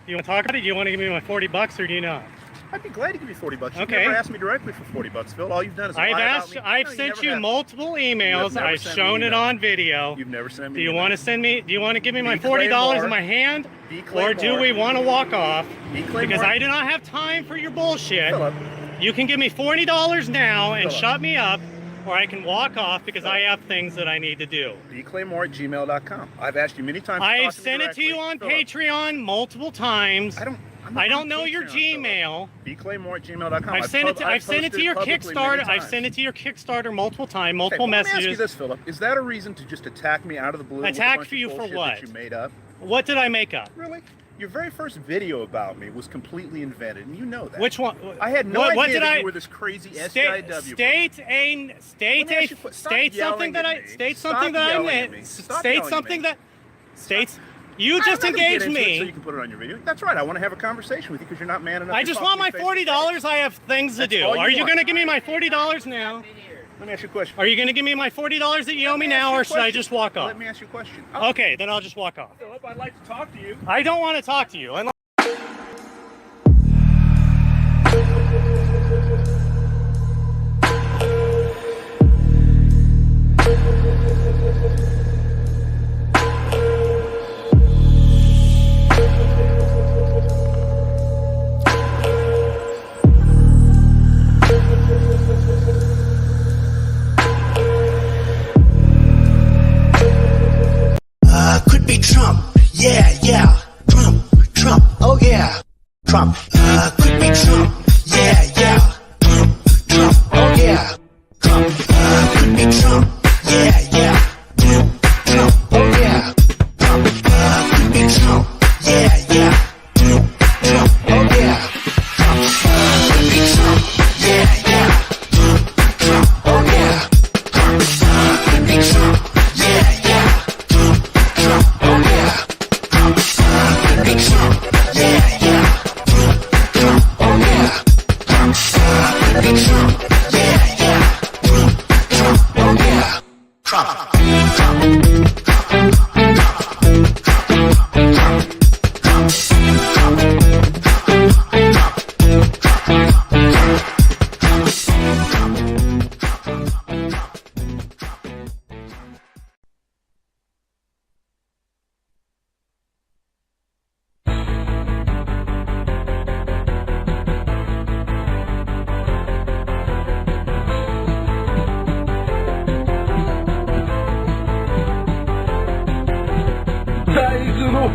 Do you want to talk about it? Do you want to give me my $40 or do you not? I'd be glad to give you $40. You've Okay. never asked me directly for $40, Phil. All you've done is lie about me. I've sent you multiple emails. I've shown it on video. You've never sent me. Do you want to send me? Do you want to give me my $40 in my hand, or do we want to walk off? Because I do not have time for your bullshit. Philip. You can give me $40 now and shut me up, or I can walk off because I have things that I need to do. bclaymore@gmail.com. I've asked you many times. I've sent it to you on Patreon multiple times. I don't know your Gmail. bclaymore@gmail.com. I've sent it to your Kickstarter. I've sent it to your Kickstarter multiple times, multiple messages. Let me ask you this, Philip. Is that a reason to just attack me out of the blue? Attack for you for what? That you made up? What did I make up? Really? Your very first video about me was completely invented, and you know that. Which one? I had no idea that you were this crazy SJW. State something that I states. You just engaged me. So you can put it on your video. That's right. I want to have a conversation with you because you're not man enough. I just want my $40. I have things to do. Are you going to give me my $40 now? Let me ask you a question. Are you going to give me my $40 that you owe me now, or should I just walk off? Let me ask you a question. Okay, then I'll just walk off. Philip, I'd like to talk to you. I don't want to talk to you. Could be Trump, yeah, Trump, oh yeah, Trump. Could be Trump, yeah, Trump, oh yeah, Trump. Could be Trump, yeah, Trump, oh yeah, Trump. Could be Trump, yeah, Trump, oh yeah, Trump. Could be Trump, yeah, Trump, oh yeah, Trump. Could be Trump, yeah.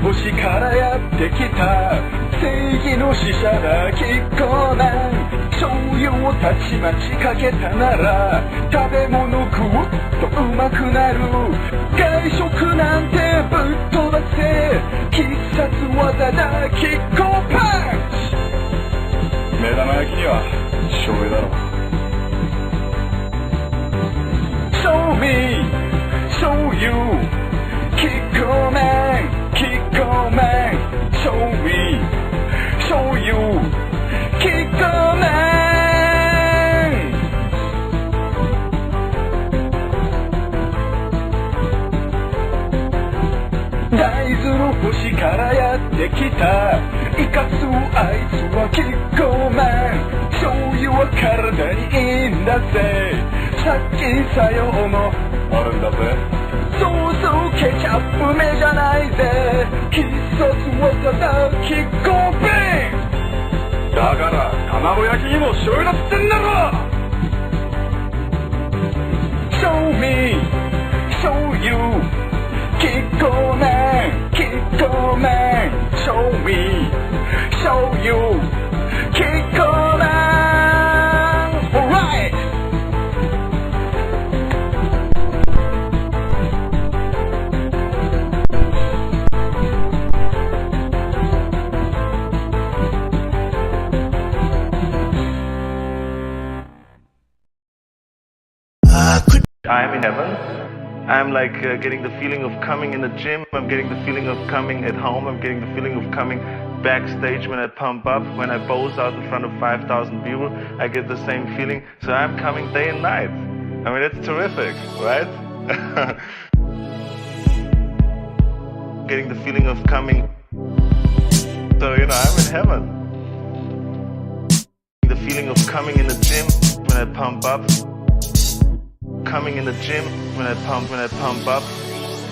星からやってきた正義の使者だキッコーマン醤油をたちまちかけたなら食べ物食うとうまくなる外食なんてぶっ飛ばせ必殺技だキッコーパンチ目玉焼きには醤油だろ Show me 醤油キッコーマンKick-o man, show me, show you, Kick-o man. 大豆の星からやってきたイカつあいつはキッコーマン醤油は体にいいんだぜ殺菌作用もあるんだぜそうそうケチャップ目じゃないぜ必殺技だキッコービンだから卵焼きにも醤油だっつってんだろ Show me show you キッコーマンキッコーマン Show me show you キッコーマン Alright I am in heaven. I'm like getting the feeling of coming in the gym. I'm getting the feeling of coming at home. I'm getting the feeling of coming backstage when I pump up. When I pose out in front of 5,000 people, I get the same feeling. So I'm coming day and night. I mean, it's terrific, right? Getting the feeling of coming. So, I'm in heaven. The feeling of coming in the gym when I pump up. Coming in the gym when I pump up.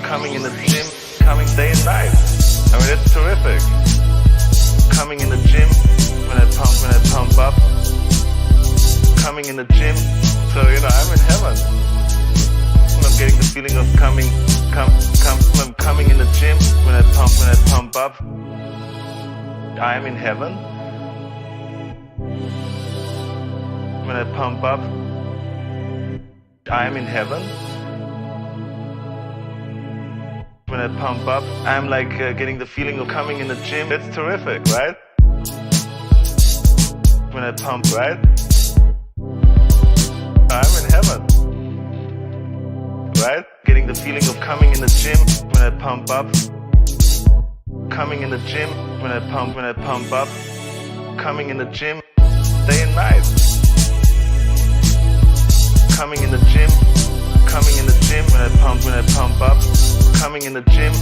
Coming in the gym, coming day and night. I mean, it's terrific. Coming in the gym when I pump up. Coming in the gym, so I'm in heaven. I'm getting the feeling of coming in the gym when I pump up. I'm in heaven. When I pump up, I'm in heaven. When I pump up, I'm like getting the feeling of coming in the gym. It's terrific, right? When I pump, right? I'm in heaven. Right? Getting the feeling of coming in the gym when I pump up. Coming in the gym when I pump up. Coming in the gym day and night. Coming in the gym when I pump up. Coming in the gym.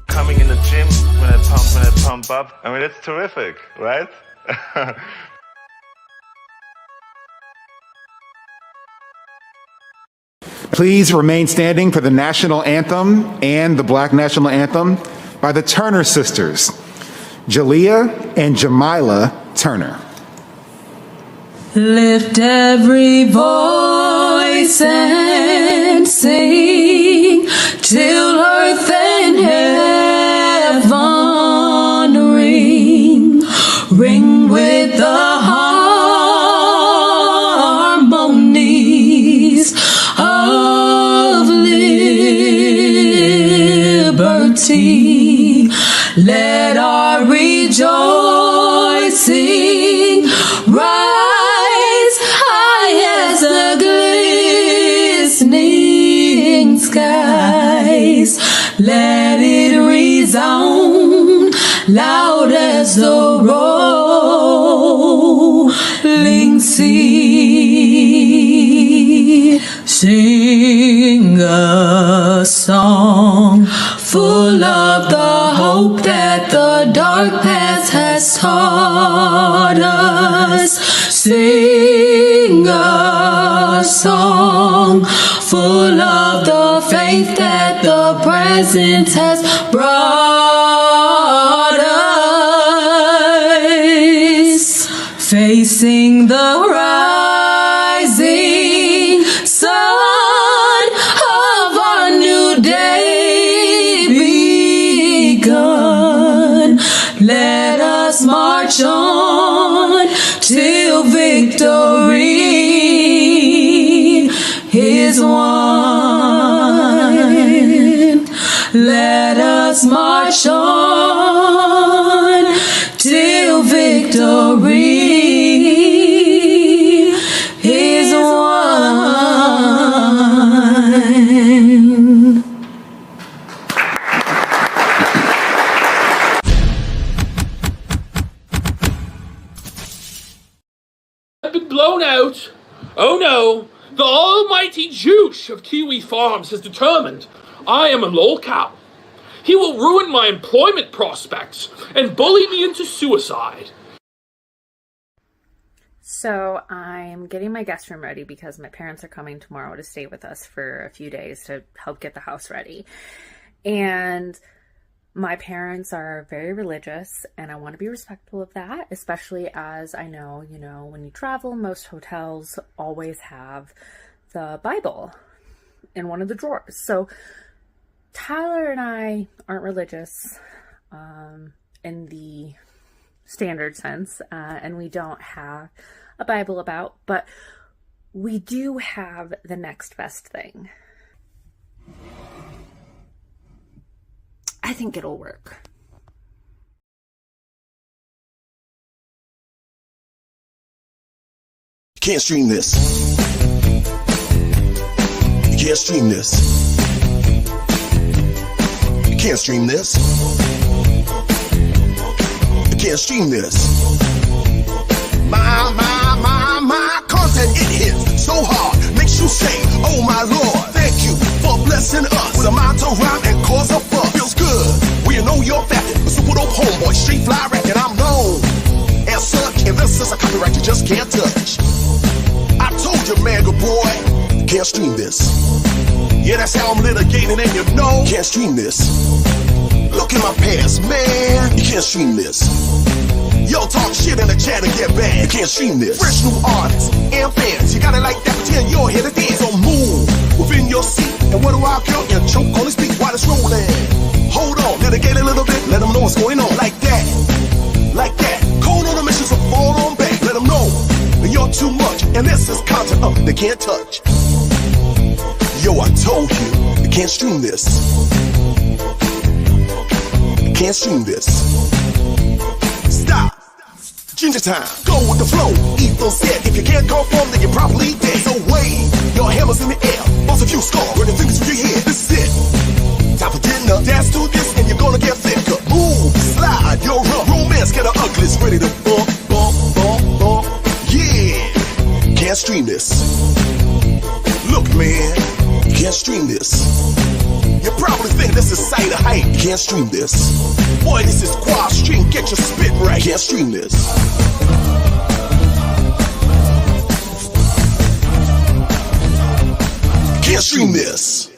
Coming in the gym when I pump up. I mean, it's terrific, right? Please remain standing for the national anthem and the Black national anthem by the Turner sisters, Jalea and Jamila Turner. Lift every voice and sing till earth and heaven ring with the harmonies of liberty. Let our rejoicing rise high as the glistening skies. Let it resound loud as the rolling sea. Sing a song full of the hope that the dark past has taught us. Sing a song full of the faith that the present has brought us. Facing the rising sun of our new day begun. Let us march on till victory is won. Let us march on till victory is won. I've been blown out. Oh no, the almighty juice of Kiwi Farms has determined I am a lolcow. He will ruin my employment prospects and bully me into suicide. So I'm getting my guest room ready because my parents are coming tomorrow to stay with us for a few days to help get the house ready. And my parents are very religious, and I want to be respectful of that, especially as I know, when you travel, most hotels always have the Bible in one of the drawers. So Tyler and I aren't religious in the standard sense, and we don't have a Bible about, but we do have the next best thing. I think it'll work. You can't stream this. You can't stream this. You can't stream this. You can't stream this. My content, it hits so hard, makes you say, oh my Lord, thank you for blessing us. with a mind to rhyme and cause a fuss. Feels good, we know you're fat. A super dope homeboy, street fly rap, and I'm known as such. And this is a copyright you just can't touch. I told you, man, good boy, can't stream this. Yeah, that's how I'm litigating, and you know, can't stream this. Look at my past, man, you can't stream this. Yo, talk shit in the chat and get bad, you can't stream this. Fresh new artists and fans, you got it like that, pretend you're here to dance. So move within your seat, and what do I count? You choke on his beat while it's rolling. Hold on, litigate a little bit, let them know what's going on. Like that, like that. Cold on the mission, so fall on back, let them know that you're too much, and this is content they can't touch. Yo, I told you, you can't stream this. You can't stream this. Stop. Ginger time, go with the flow. Ethan said, if you can't conform, then you're probably dead. So wave your hammers in the air, bust a few scars, burn the fingers through your head. This is it. Time for dinner. Dance to this, and you're gonna get thicker. Move, slide, your rump. Romance get the ugliest, ready to bump, bump, bump, bump. Yeah, can't stream this. Look, man, you can't stream this. You probably think this is side of hype. You can't stream this. Boy, this is quad stream. Get your spit right. Can't stream this. Can't stream this.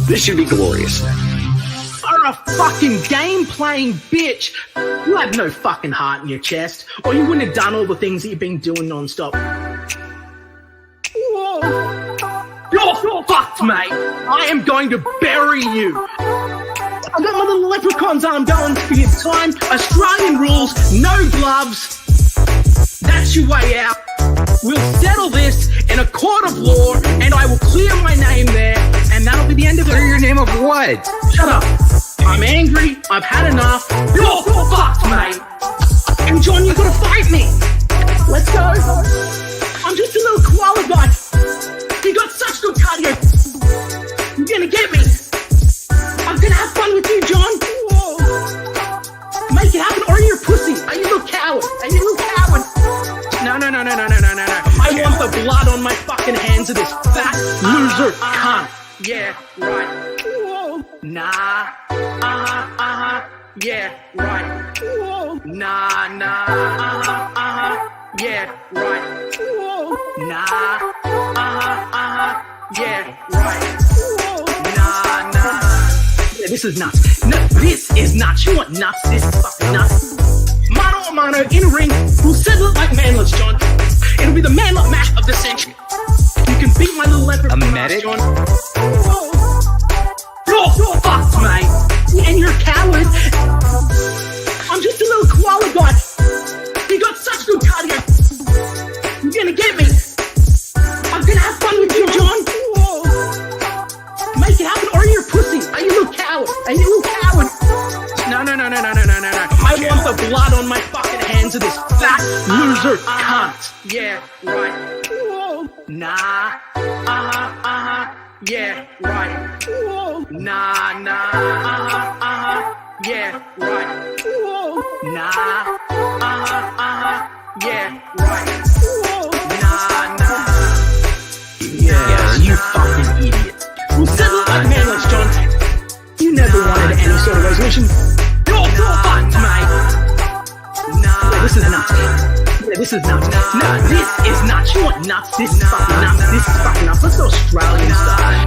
This should be glorious. You're a fucking game-playing bitch. You have no fucking heart in your chest, or you wouldn't have done all the things that you've been doing non-stop. Whoa. You're fucked, mate. I am going to bury you. I got my little leprechaun's arm going for your time. Australian rules, no gloves. That's your way out. We'll settle this in a court of law, and I will clear my name there, and that'll be the end of it. Clear your name of what? Shut up. I'm angry. I've had enough. You're fucked, mate. And John, you gotta fight me. Let's go. I'm just a little koala guy. You got such good cardio. You're gonna get me. I'm gonna have fun with you, John. Whoa. Make it happen, or are you a pussy? Are you a little coward? Are you a little coward? No. I want the blood on my fucking hands of this fat loser cunt. Yeah, right. Whoa. Nah. Yeah, right. Whoa. Nah. Yeah, right. Whoa. Nah, yeah, right. Nah. Yeah, this is nuts. No, this is nuts. You want nuts? This is fucking nuts. Mano a mano in a ring. We'll settle it like manlets, John. It'll be the manlet match of the century. You can beat my little leopard. A medic? John. You're fucked, mate. And you're a coward. I'm just a little koala guy. You got such good cardio. You're gonna get me. I'm gonna have fun with you, John. Make it happen, or you're a pussy. Are you a little coward? Are you a little coward? No. I want the blood on my fucking hands of this fat loser cunt. Yeah, right. Nah. Yeah, right. Nah. Yeah, right. Nah. Yeah, right. Nah. Yeah, you fucking idiot. We'll settle it like manlets, John. You never wanted any sort of resolution. You're fucked, mate. Nah. Yeah, this is nuts. No, this is nuts. You want nuts? This is fucking nuts. Let's go Australian style.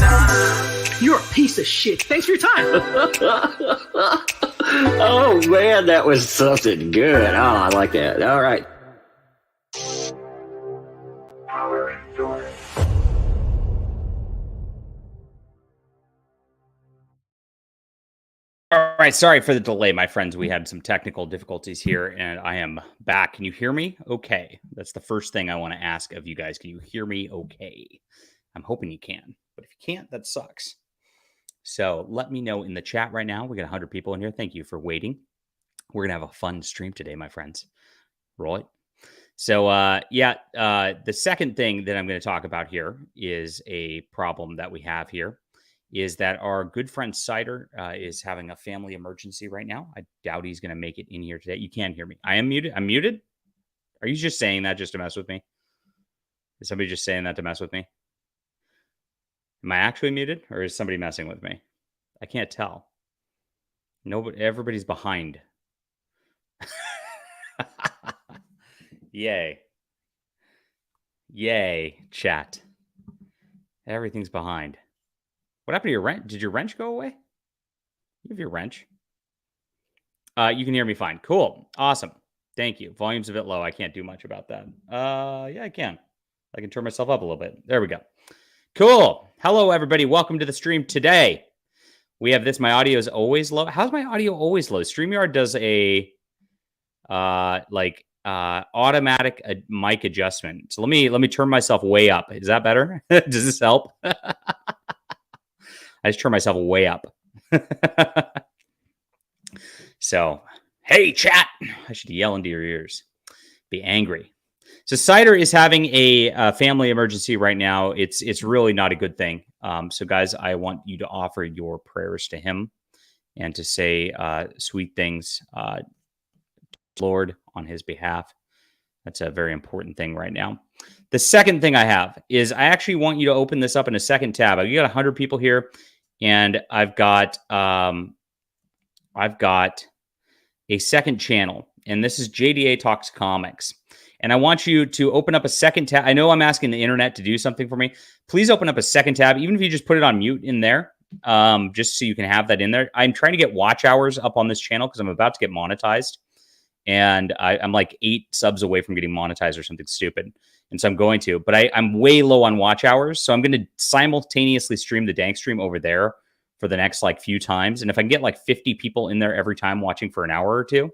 You're a piece of shit. Thanks for your time. Oh man, that was something good. Oh, I like that. All right. All right, sorry for the delay, my friends. We had some technical difficulties here, and I am back. Can you hear me? Okay. That's the first thing I want to ask of you guys. Can you hear me okay? I'm hoping you can, but if you can't, that sucks. So let me know in the chat right now. We got 100 people in here. Thank you for waiting. We're going to have a fun stream today, my friends. Roll it. So, the second thing that I'm going to talk about here is a problem that we have here. Is that our good friend Cider is having a family emergency right now. I doubt he's going to make it in here today. You can hear me. I am muted. I'm muted? Are you just saying that just to mess with me? Is somebody just saying that to mess with me? Am I actually muted, or is somebody messing with me? I can't tell. Nobody, everybody's behind. Yay. Yay, chat. Everything's behind. What happened to your wrench? Did your wrench go away? You have your wrench. You can hear me fine. Cool. Awesome. Thank you. Volume's a bit low. I can't do much about that. Yeah, I can. I can turn myself up a little bit. There we go. Cool. Hello, everybody. Welcome to the stream today. We have this. My audio is always low. How's my audio always low? StreamYard does a automatic mic adjustment. So let me turn myself way up. Is that better? Does this help? I just turn myself way up. So, hey, chat. I should yell into your ears. Be angry. So Cider is having a family emergency right now. It's really not a good thing. So, guys, I want you to offer your prayers to him and to say sweet things, Lord, on his behalf. That's a very important thing right now. The second thing I have is I actually want you to open this up in a second tab. You got 100 people here. And I've got a second channel, and this is JDA Talks Comics. And I want you to open up a second tab. I know I'm asking the internet to do something for me. Please open up a second tab, even if you just put it on mute in there, just so you can have that in there. I'm trying to get watch hours up on this channel because I'm about to get monetized. And I'm like 8 subs away from getting monetized or something stupid. And so I'm going to, but I'm way low on watch hours. So I'm going to simultaneously stream the Dankstream over there for the next few times. And if I can get 50 people in there every time watching for an hour or two,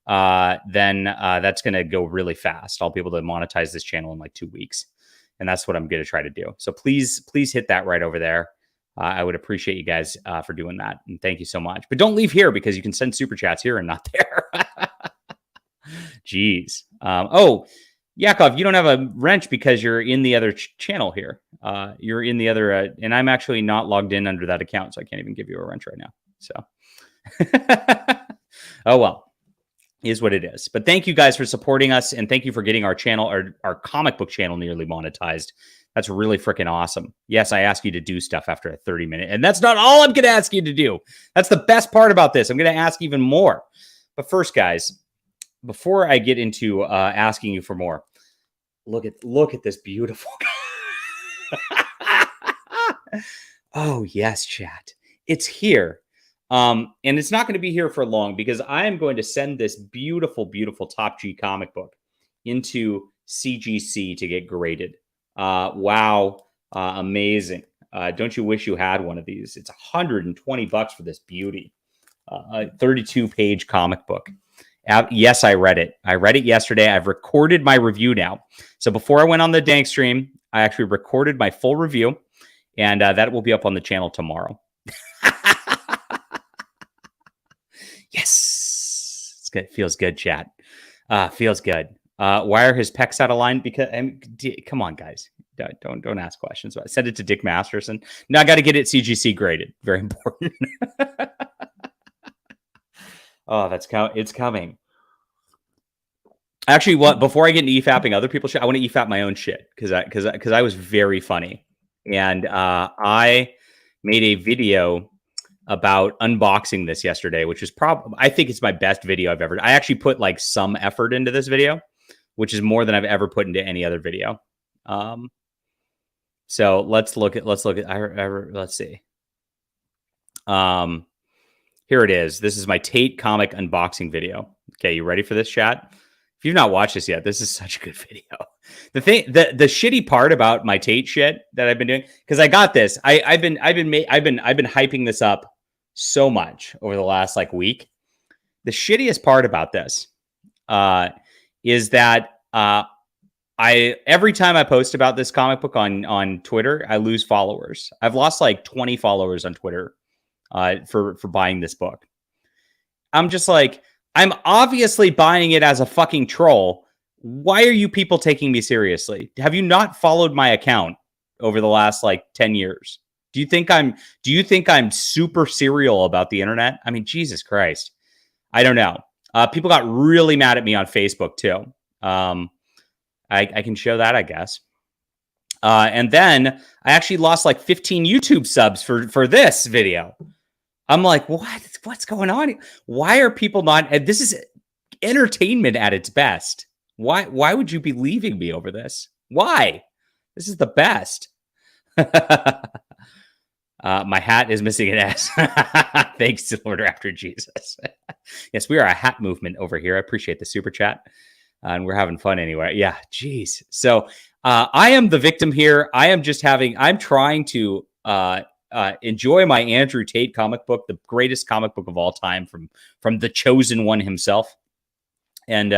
then that's going to go really fast. I'll be able to monetize this channel in 2 weeks. And that's what I'm going to try to do. So please hit that right over there. I would appreciate you guys for doing that. And thank you so much. But don't leave here because you can send super chats here and not there. Jeez. Yakov, you don't have a wrench because you're in the other channel here. You're in the other, and I'm actually not logged in under that account, so I can't even give you a wrench right now. So, oh well, is what it is. But thank you guys for supporting us, and thank you for getting our channel, our comic book channel, nearly monetized. That's really freaking awesome. Yes, I ask you to do stuff after a 30-minute, and that's not all I'm going to ask you to do. That's the best part about this. I'm going to ask even more. But first, guys, before I get into asking you for more, Look at this beautiful. Oh yes, chat. It's here. And it's not going to be here for long because I am going to send this beautiful, beautiful Top G comic book into CGC to get graded. Wow. Amazing. Don't you wish you had one of these? It's $120 for this beauty. A 32-page comic book. Yes, I read it. I read it yesterday. I've recorded my review now. So before I went on the Dankstream, I actually recorded my full review, and that will be up on the channel tomorrow. Yes, it's good. Feels good, chat. Feels good. Why are his pecs out of line? Because come on, guys, don't ask questions. I sent it to Dick Masterson. Now I got to get it CGC graded. Very important. Oh, it's coming. Actually, before I get into EFAPing other people's shit, I want to EFAP my own shit because I was very funny, and I made a video about unboxing this yesterday, which is I think it's my best video I've ever. I actually put like some effort into this video, which is more than I've ever put into any other video. So let's see. Here it is. This is my Tate comic unboxing video. Okay, you ready for this, chat? If you've not watched this yet, this is such a good video. The shitty part about my Tate shit that I've been doing, because I got this. I've been hyping this up so much over the last like week. The shittiest part about this is that every time I post about this comic book on Twitter, I lose followers. I've lost like 20 followers on Twitter for buying this book. I'm just like, I'm obviously buying it as a fucking troll. Why are you people taking me seriously? Have you not followed my account over the last like 10 years? Do you think I'm super serial about the internet? I mean, Jesus Christ. I don't know. People got really mad at me on Facebook too. I can show that, I guess. And then I actually lost like 15 YouTube subs for this video. I'm like, what's going on? Why are people not? This is entertainment at its best. Why would you be leaving me over this? Why? This is the best. My hat is missing an S. Thanks to Lord After Jesus. Yes, we are a hat movement over here. I appreciate the super chat. And we're having fun anyway. Yeah, geez. So I am the victim here. I'm trying to enjoy my Andrew Tate comic book, the greatest comic book of all time from the chosen one himself. And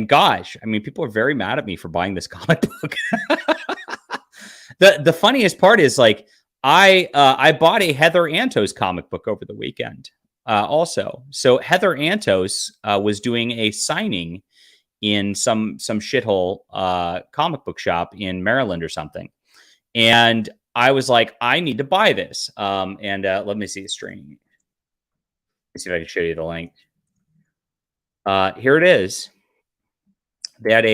gosh, I mean, people are very mad at me for buying this comic book. The funniest part is like, I bought a Heather Antos comic book over the weekend also. So Heather Antos was doing a signing in some shithole comic book shop in Maryland or something. And I was like, I need to buy this. Let me see the stream. Let me see if I can show you the link. Here it is. Here it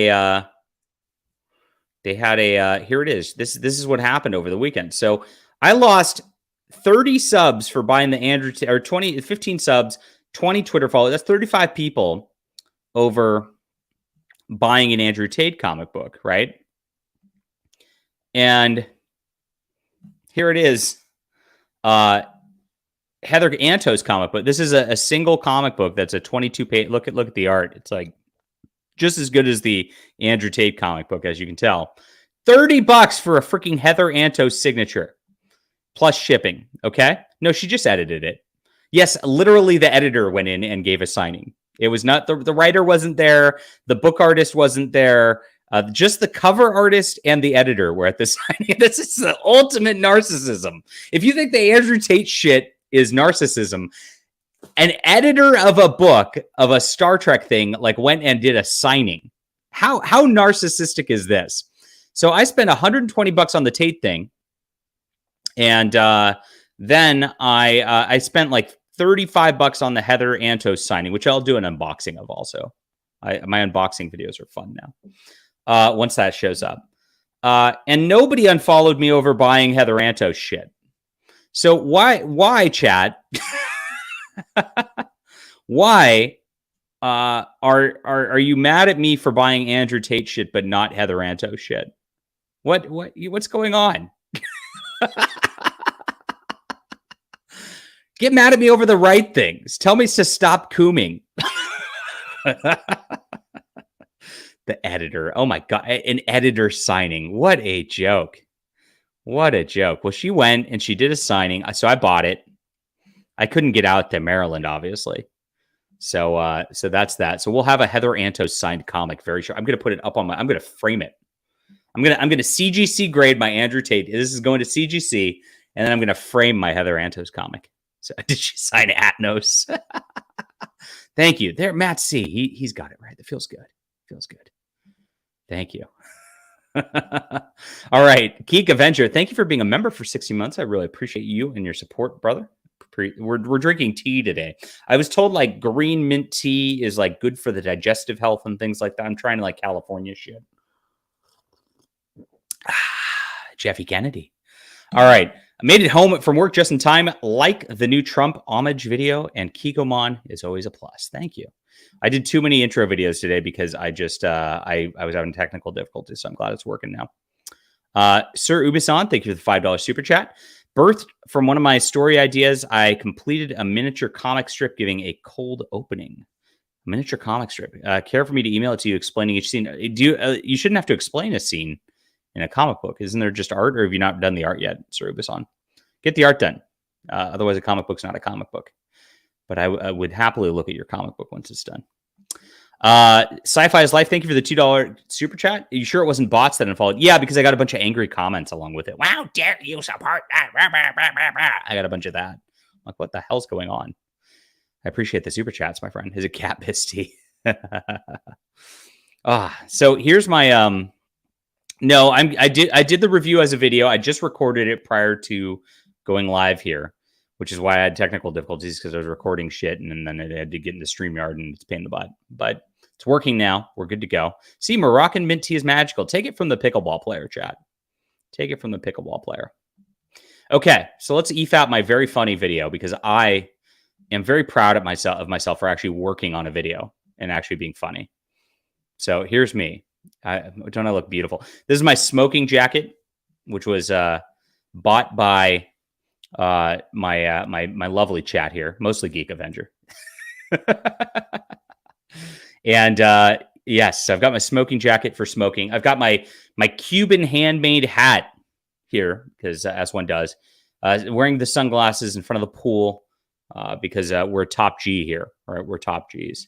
is. This is what happened over the weekend. So I lost 30 subs for buying the Andrew, or 15 subs, 20 Twitter followers. That's 35 people over buying an Andrew Tate comic book, right? And here it is. Heather Antos comic book. This is a single comic book that's a 22-page. Look at the art. It's like just as good as the Andrew Tate comic book, as you can tell. $30 for a freaking Heather Antos signature plus shipping. Okay. No, she just edited it. Yes, literally the editor went in and gave a signing. It was not the writer wasn't there. The book artist wasn't there. Just the cover artist and the editor were at the signing. This is the ultimate narcissism. If you think the Andrew Tate shit is narcissism, an editor of a book of a Star Trek thing like went and did a signing. How narcissistic is this? So I spent $120 on the Tate thing, and then I spent like $35 on the Heather Antos signing, which I'll do an unboxing of also. My unboxing videos are fun now. Once that shows up. And nobody unfollowed me over buying Heather Antos shit. So why chat? Why Are you mad at me for buying Andrew Tate shit but not Heather Anto shit? What's going on? Get mad at me over the right things. Tell me to stop cooming. The editor. Oh my God. An editor signing. What a joke. What a joke. Well, she went and she did a signing. So I bought it. I couldn't get out to Maryland, obviously. So that's that. So we'll have a Heather Anto signed comic very sure. I'm going to put it up on I'm going to frame it. I'm going to CGC grade my Andrew Tate. This is going to CGC. And then I'm going to frame my Heather Anto's comic. So did she sign Atnos? Thank you. There, Matt C. He's got it right. That feels good. Feels good. Thank you. All right. Geek Avenger, thank you for being a member for 60 months. I really appreciate you and your support, brother. We're drinking tea today. I was told like green mint tea is like good for the digestive health and things like that. I'm trying to like California shit. Jeffy Kennedy. All right. I made it home from work just in time. Like the new Trump homage video, and Kikomon is always a plus. Thank you. I did too many intro videos today because I just I was having technical difficulties, so I'm glad it's working now. Sir Ubisan, thank you for the $5 super chat. Birthed from one of my story ideas, I completed a miniature comic strip giving a cold opening. A miniature comic strip. Care for me to email it to you explaining each scene? You shouldn't have to explain a scene in a comic book. Isn't there just art, or have you not done the art yet, Sir Ubisan? Get the art done. Otherwise, a comic book's not a comic book. But I would happily look at your comic book once it's done. Sci-Fi is Life, thank you for the $2 super chat. Are you sure it wasn't bots that unfollowed? Yeah, because I got a bunch of angry comments along with it. Wow, dare you support that? I got a bunch of that. Like, what the hell's going on? I appreciate the super chats, my friend. Is it cat pisty? So here's my no, I did the review as a video. I just recorded it prior to going live here, which is why I had technical difficulties because I was recording shit and then I had to get into StreamYard and it's a pain in the butt. But it's working now. We're good to go. See, Moroccan mint tea is magical. Take it from the pickleball player, chat. Take it from the pickleball player. Okay, so let's EF my very funny video because I am very proud of myself for actually working on a video and actually being funny. So here's me. Don't I look beautiful? This is my smoking jacket, which was bought by my lovely chat here, mostly Geek Avenger. And yes, I've got my smoking jacket for smoking. I've got my Cuban handmade hat here because as one does, wearing the sunglasses in front of the pool because we're top G here. All right, we're top Gs.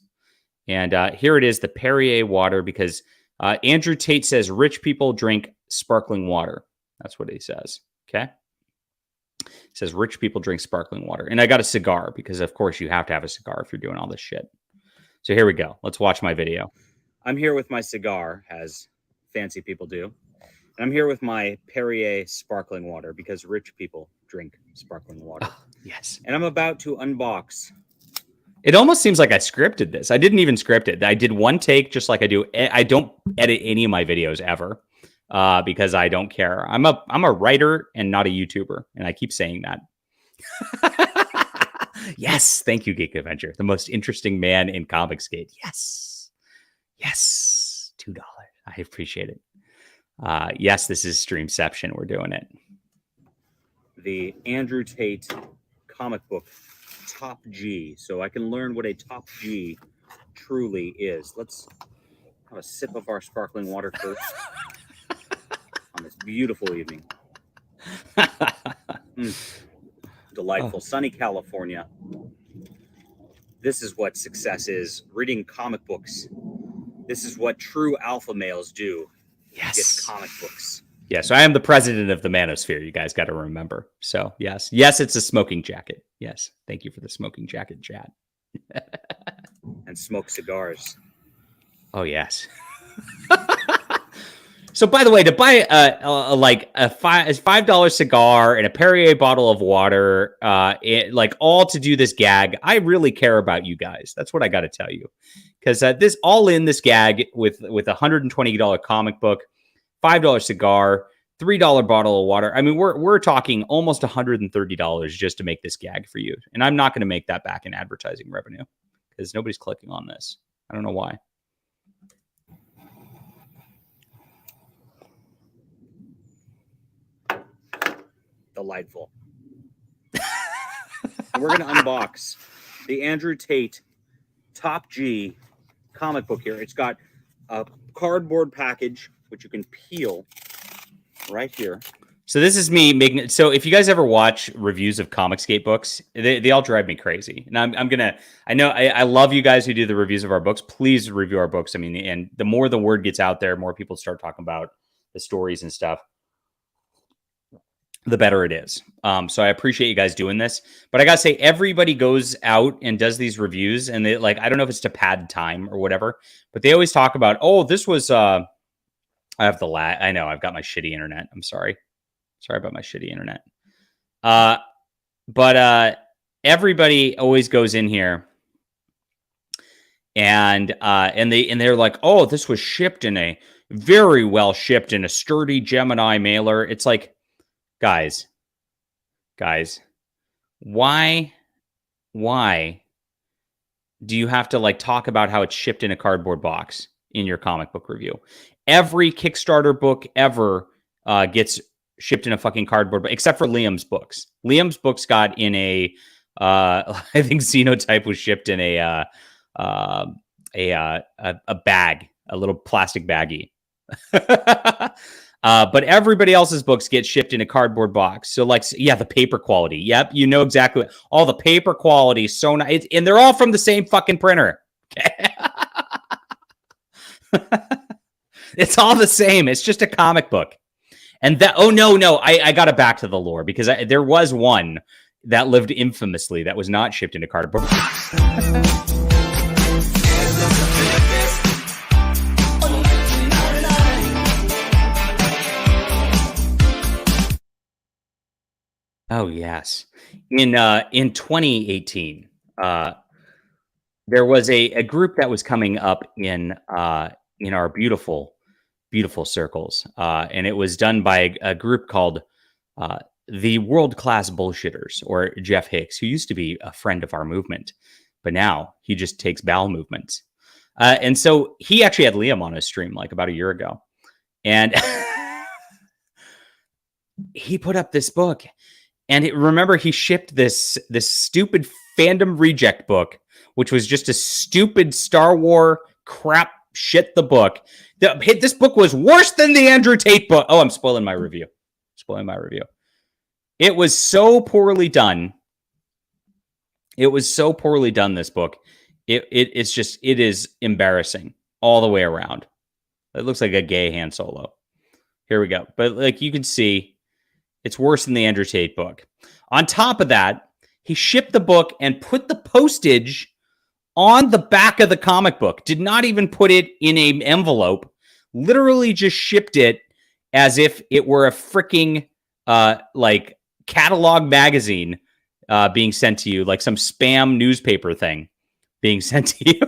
And here it is, the Perrier water, because Andrew Tate says rich people drink sparkling water. That's what he says. Okay. It says rich people drink sparkling water. And I got a cigar because, of course, you have to have a cigar if you're doing all this shit. So here we go. Let's watch my video. I'm here with my cigar, as fancy people do. And I'm here with my Perrier sparkling water because rich people drink sparkling water. Oh, yes. And I'm about to unbox. It almost seems like I scripted this. I didn't even script it. I did one take just like I do. I don't edit any of my videos ever. Because I don't care. I'm a writer and not a YouTuber, and I keep saying that. Yes, thank you, Geek Adventure, the most interesting man in Comicsgate. Yes, $2. I appreciate it. Yes, this is Streamception. We're doing it. The Andrew Tate comic book Top G, so I can learn what a Top G truly is. Let's have a sip of our sparkling water first. On this beautiful evening. Delightful, sunny California. This is what success is. Reading comic books. This is what true alpha males do. Yes. Get comic books. Yeah, so I am the president of the manosphere. You guys got to remember. So, yes, it's a smoking jacket. Yes, thank you for the smoking jacket, chat. And smoke cigars. Oh, yes. So, by the way, to buy a $5 cigar and a Perrier bottle of water, all to do this gag, I really care about you guys. That's what I got to tell you, because this gag with a $120 comic book, $5 cigar, $3 bottle of water. I mean, we're talking almost $130 just to make this gag for you, and I'm not going to make that back in advertising revenue because nobody's clicking on this. I don't know why. Delightful. And we're going to unbox the Andrew Tate Top G comic book here. It's got a cardboard package, which you can peel right here. So this is me making it. So if you guys ever watch reviews of Comicsgate books, they all drive me crazy. And I'm gonna. I know I love you guys who do the reviews of our books. Please review our books. I mean, and the more the word gets out there, more people start talking about the stories and stuff, the better it is. So I appreciate you guys doing this. But I gotta say, everybody goes out and does these reviews, and they like, I don't know if it's to pad time or whatever, but they always talk about, oh, this was I have the lag. I know I've got my shitty internet. I'm sorry. Sorry about my shitty internet. But everybody always goes in here and they're like, oh, this was shipped in a very well shipped in a sturdy Gemini mailer. It's like, guys, why do you have to like talk about how it's shipped in a cardboard box in your comic book review? Every Kickstarter book ever gets shipped in a fucking cardboard, except for Liam's books. Liam's books got in a, I think Xenotype was shipped in a bag, a little plastic baggie. But everybody else's books get shipped in a cardboard box. So like, yeah, the paper quality. Yep. You know exactly. All the paper quality is so nice. And they're all from the same fucking printer. Okay. It's all the same. It's just a comic book. And that, oh, no, I got to back to the lore because there was one that lived infamously that was not shipped into cardboard. Oh, yes. In 2018, there was a group that was coming up in our beautiful circles. And it was done by a group called the World Class Bullshitters, or Jeff Hicks, who used to be a friend of our movement, but now he just takes bowel movements. And so he actually had Liam on his stream like about a year ago. And he put up this book. And remember, he shipped this stupid fandom reject book, which was just a stupid Star Wars crap shit, the book. This book was worse than the Andrew Tate book. Oh, I'm spoiling my review. It was so poorly done. This book. It is embarrassing all the way around. It looks like a gay Han Solo. Here we go. But like you can see, it's worse than the Andrew Tate book. On top of that, he shipped the book and put the postage on the back of the comic book. Did not even put it in an envelope. Literally just shipped it as if it were a freaking like catalog magazine being sent to you, like some spam newspaper thing being sent to you.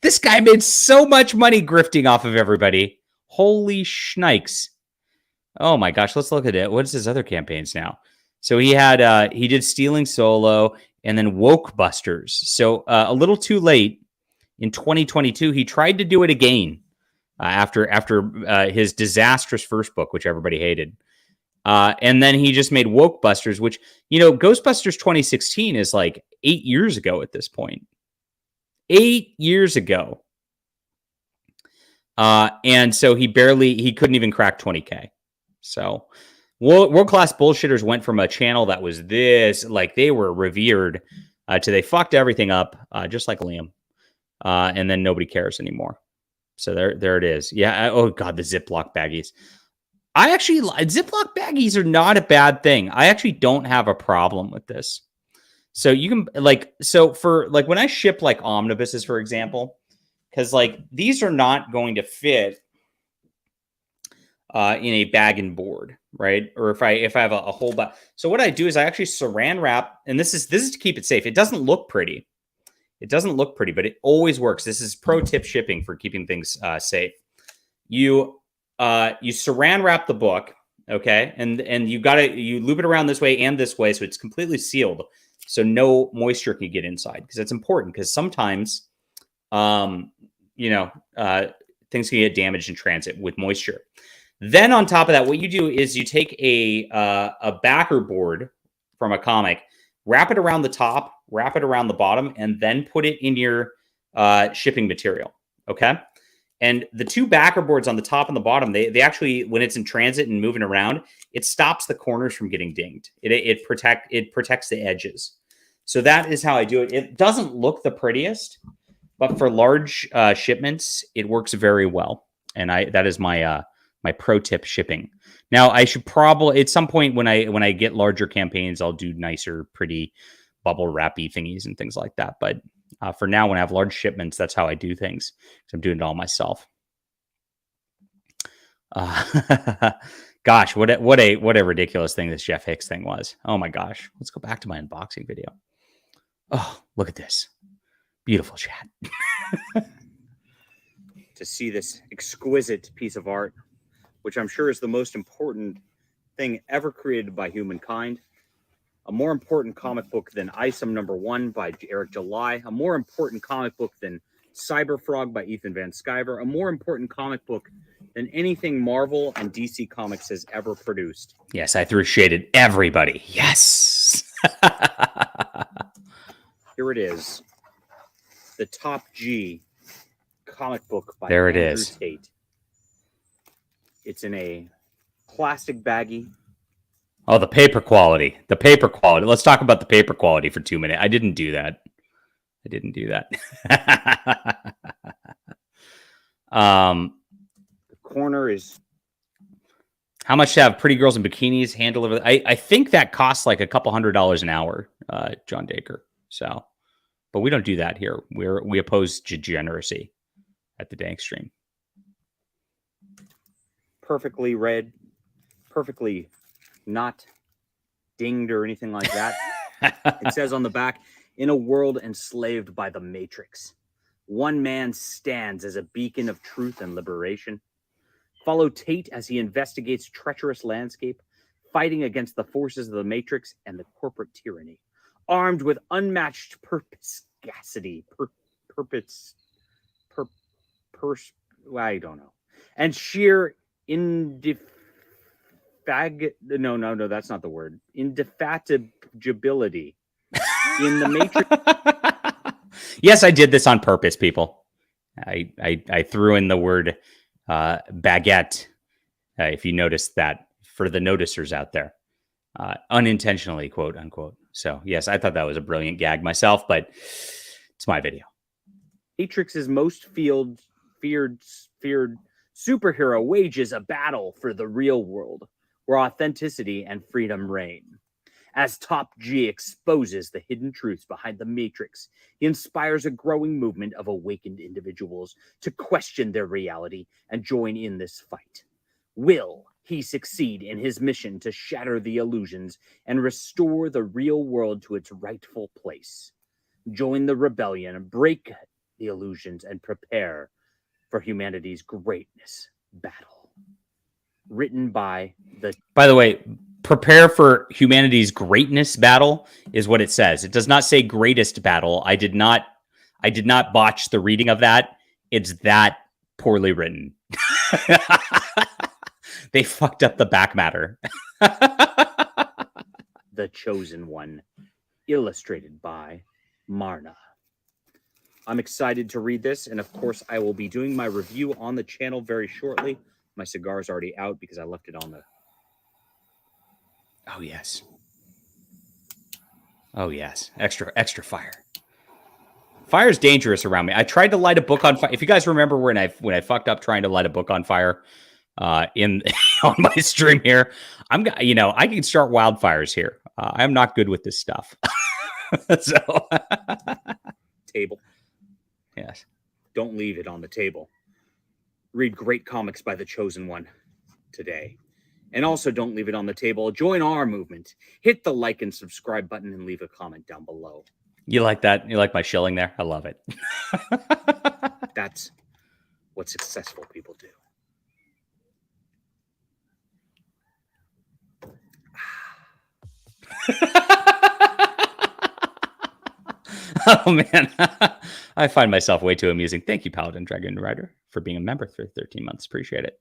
This guy made so much money grifting off of everybody. Holy shnikes. Oh my gosh, let's look at it. What's his other campaigns now? So he did Stealing Solo and then Woke Busters. So a little too late in 2022, he tried to do it again after his disastrous first book, which everybody hated. And then he just made Woke Busters, which, Ghostbusters 2016 is like 8 years ago at this point. 8 years ago. And so he couldn't even crack 20K. So World Class Bullshitters went from a channel that was this, like they were revered, to they fucked everything up, just like Liam. And then nobody cares anymore. So there it is. Yeah. Oh God, the Ziploc baggies. Ziploc baggies are not a bad thing. I actually don't have a problem with this. So you can for when I ship like omnibuses, for example, because like these are not going to fit in a bag and board, right? Or if I have a whole bag. So what I do is I actually saran wrap, and this is to keep it safe. It doesn't look pretty. But it always works. This is pro tip shipping for keeping things safe. You saran wrap the book, okay, and you loop it around this way and this way, so it's completely sealed. so no moisture can get inside, because it's important, because sometimes, things can get damaged in transit with moisture. Then on top of that, what you do is you take a backer board from a comic, wrap it around the top, wrap it around the bottom, and then put it in your shipping material. Okay. And the two backer boards on the top and the bottom, they actually, when it's in transit and moving around, it stops the corners from getting dinged. It protects the edges. So that is how I do it. It doesn't look the prettiest, but for large shipments, it works very well. And that is my pro tip shipping. Now, I should probably, at some point when I get larger campaigns, I'll do nicer, pretty bubble wrappy thingies and things like that. But for now, when I have large shipments, that's how I do things. I'm doing it all myself. Gosh, what a ridiculous thing this Jeff Hicks thing was. Oh my gosh. Let's go back to my unboxing video. Oh, look at this. Beautiful chat. To see this exquisite piece of art, which I'm sure is the most important thing ever created by humankind. A more important comic book than Isom #1 by Eric July. A more important comic book than Cyberfrog by Ethan Van Sciver. A more important comic book than anything Marvel and DC Comics has ever produced. Yes, I threw shade at everybody. Yes. Here it is. The Top G comic book by there it Andrew is. Tate. It's in a plastic baggie. Oh, the paper quality. The paper quality. Let's talk about the paper quality for 2 minutes. I didn't do that. The corner is... How much to have Pretty Girls in Bikinis hand deliver? I think that costs like a couple $100 an hour, John Dacre. So, but we don't do that here. We oppose degeneracy at the Dankstream. Perfectly read, perfectly not dinged or anything like that. It says on the back, in a world enslaved by the Matrix, one man stands as a beacon of truth and liberation. Follow Tate as he investigates treacherous landscape, fighting against the forces of the Matrix and the corporate tyranny. Armed with unmatched perspicacity, I don't know, and sheer no, that's not the word. Indefatigability in the Matrix. Yes, I did this on purpose, people. I threw in the word baguette. If you noticed that, for the noticers out there, unintentionally, quote unquote. So yes, I thought that was a brilliant gag myself, but it's my video. Matrix's most feared superhero wages a battle for the real world, where authenticity and freedom reign. As Top G exposes the hidden truths behind the Matrix, he inspires a growing movement of awakened individuals to question their reality and join in this fight. Will he succeed in his mission to shatter the illusions and restore the real world to its rightful place? Join the rebellion, break the illusions, and prepare for humanity's greatness battle. Written by the... By the way, prepare for humanity's greatness battle is what it says. It does not say greatest battle. I did not botch the reading of that. It's that poorly written. They fucked up the back matter. The Chosen One, illustrated by Marna. I'm excited to read this, and of course, I will be doing my review on the channel very shortly. My cigar's already out because I left it on the... Oh, yes. Oh, yes. Extra fire. Fire is dangerous around me. I tried to light a book on fire. If you guys remember when I fucked up trying to light a book on fire on my stream here, I can start wildfires here. I'm not good with this stuff. So table. Yes. Don't leave it on the table. Read great comics by The Chosen One today. And also don't leave it on the table. Join our movement. Hit the like and subscribe button and leave a comment down below. You like that? You like my shilling there? I love it. That's what successful people do. Oh man, I find myself way too amusing. Thank you, Paladin Dragon Rider, for being a member for 13 months. Appreciate it.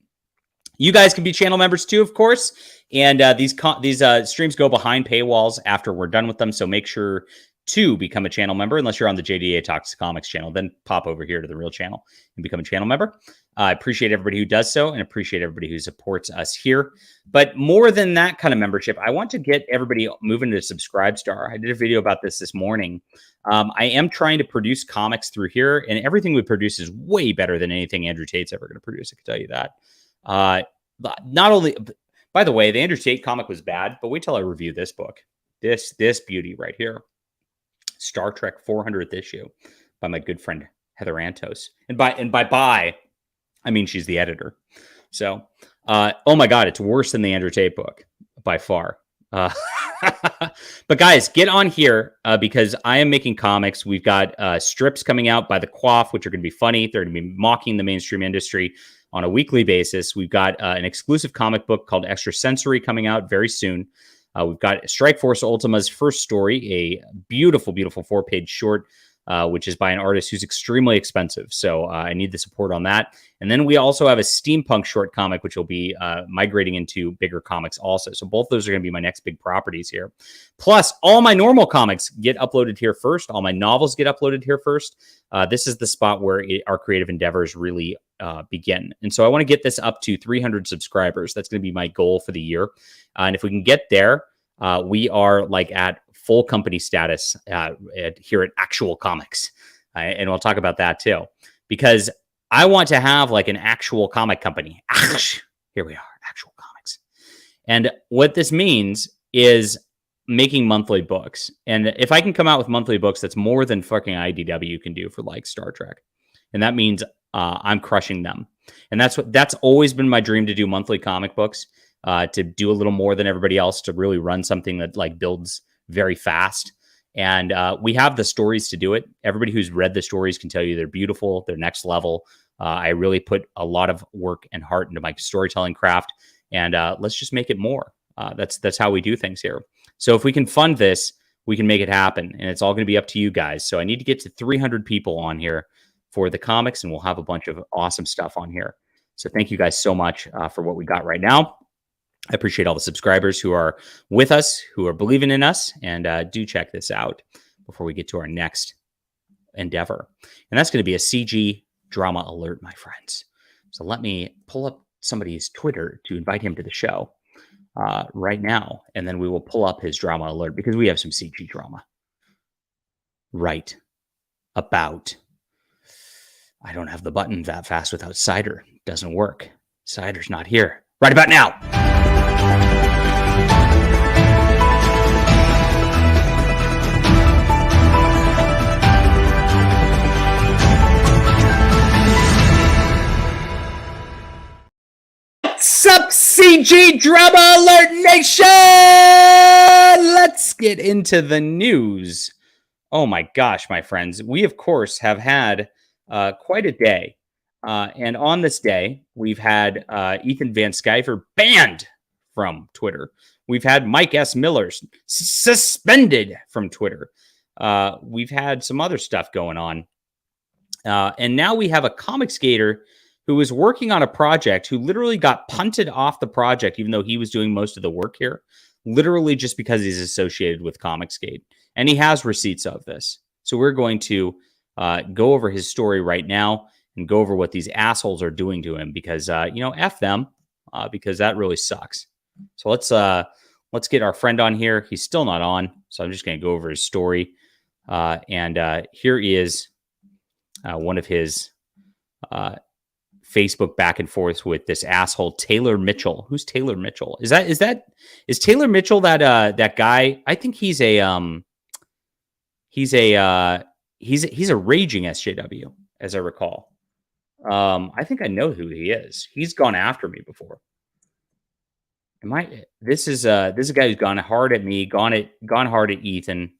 You guys can be channel members too, of course. And these streams go behind paywalls after we're done with them. So make sure to become a channel member, unless you're on the JDA Talks Comics channel. Then pop over here to the real channel and become a channel member. I appreciate everybody who does so and appreciate everybody who supports us here. But more than that kind of membership, I want to get everybody moving to Subscribestar. I did a video about this morning. I am trying to produce comics through here, and everything we produce is way better than anything Andrew Tate's ever going to produce. I can tell you that. Not only, by the way, the Andrew Tate comic was bad, but wait till I review this book. This beauty right here. Star Trek 400th issue by my good friend Heather Antos. And by I mean she's the editor. So, oh my God, it's worse than the Andrew Tate book by far. But guys, get on here because I am making comics. We've got strips coming out by The Quaff, which are going to be funny. They're going to be mocking the mainstream industry on a weekly basis. We've got an exclusive comic book called Extrasensory coming out very soon. We've got Strike Force Ultima's first story, a beautiful, beautiful 4-page short, which is by an artist who's extremely expensive. So I need the support on that. And then we also have a steampunk short comic, which will be migrating into bigger comics also. So both those are going to be my next big properties here. Plus, all my normal comics get uploaded here first. All my novels get uploaded here first. This is the spot where our creative endeavors really begin. And so I want to get this up to 300 subscribers. That's going to be my goal for the year. And if we can get there, we are like at full company status here at Actual Comics. And we'll talk about that too, because I want to have like an actual comic company. Here we are, Actual Comics. And what this means is making monthly books. And if I can come out with monthly books, that's more than fucking IDW can do for like Star Trek. And that means I'm crushing them. And that's always been my dream, to do monthly comic books, to do a little more than everybody else, to really run something that like builds very fast. And we have the stories to do it. Everybody who's read the stories can tell you they're beautiful, they're next level. I really put a lot of work and heart into my storytelling craft, and let's just make it more. That's how we do things here. So if we can fund this, we can make it happen, and it's all going to be up to you guys. So I need to get to 300 people on here for the comics, and we'll have a bunch of awesome stuff on here. So thank you guys so much for what we got right now. I appreciate all the subscribers who are with us, who are believing in us, and do check this out before we get to our next endeavor. And that's going to be a CG drama alert, my friends. So let me pull up somebody's Twitter to invite him to the show right now, and then we will pull up his drama alert, because we have some CG drama right about. I don't have the button that fast without Cider. It doesn't work. Cider's not here right about now. What's up, CG Drama Alert Nation? Let's get into the news. Oh my gosh, my friends. We, of course, have had quite a day. And on this day, we've had Ethan Van Sciver banned from Twitter. We've had Mike S. Miller suspended from Twitter. We've had some other stuff going on. And now we have a comic skater who was working on a project who literally got punted off the project, even though he was doing most of the work here, literally just because he's associated with Comicsgate. And he has receipts of this. So we're going to go over his story right now and go over what these assholes are doing to him, because, F them, because that really sucks. So let's get our friend on here. He's still not on, so I'm just going to go over his story. And here is one of his Facebook back and forth with this asshole Taylor Mitchell. Who's Taylor Mitchell? Is Taylor Mitchell that guy? I think he's a raging SJW, as I recall. I think I know who he is. He's gone after me before. This is a guy who's gone hard at me, gone hard at Ethan,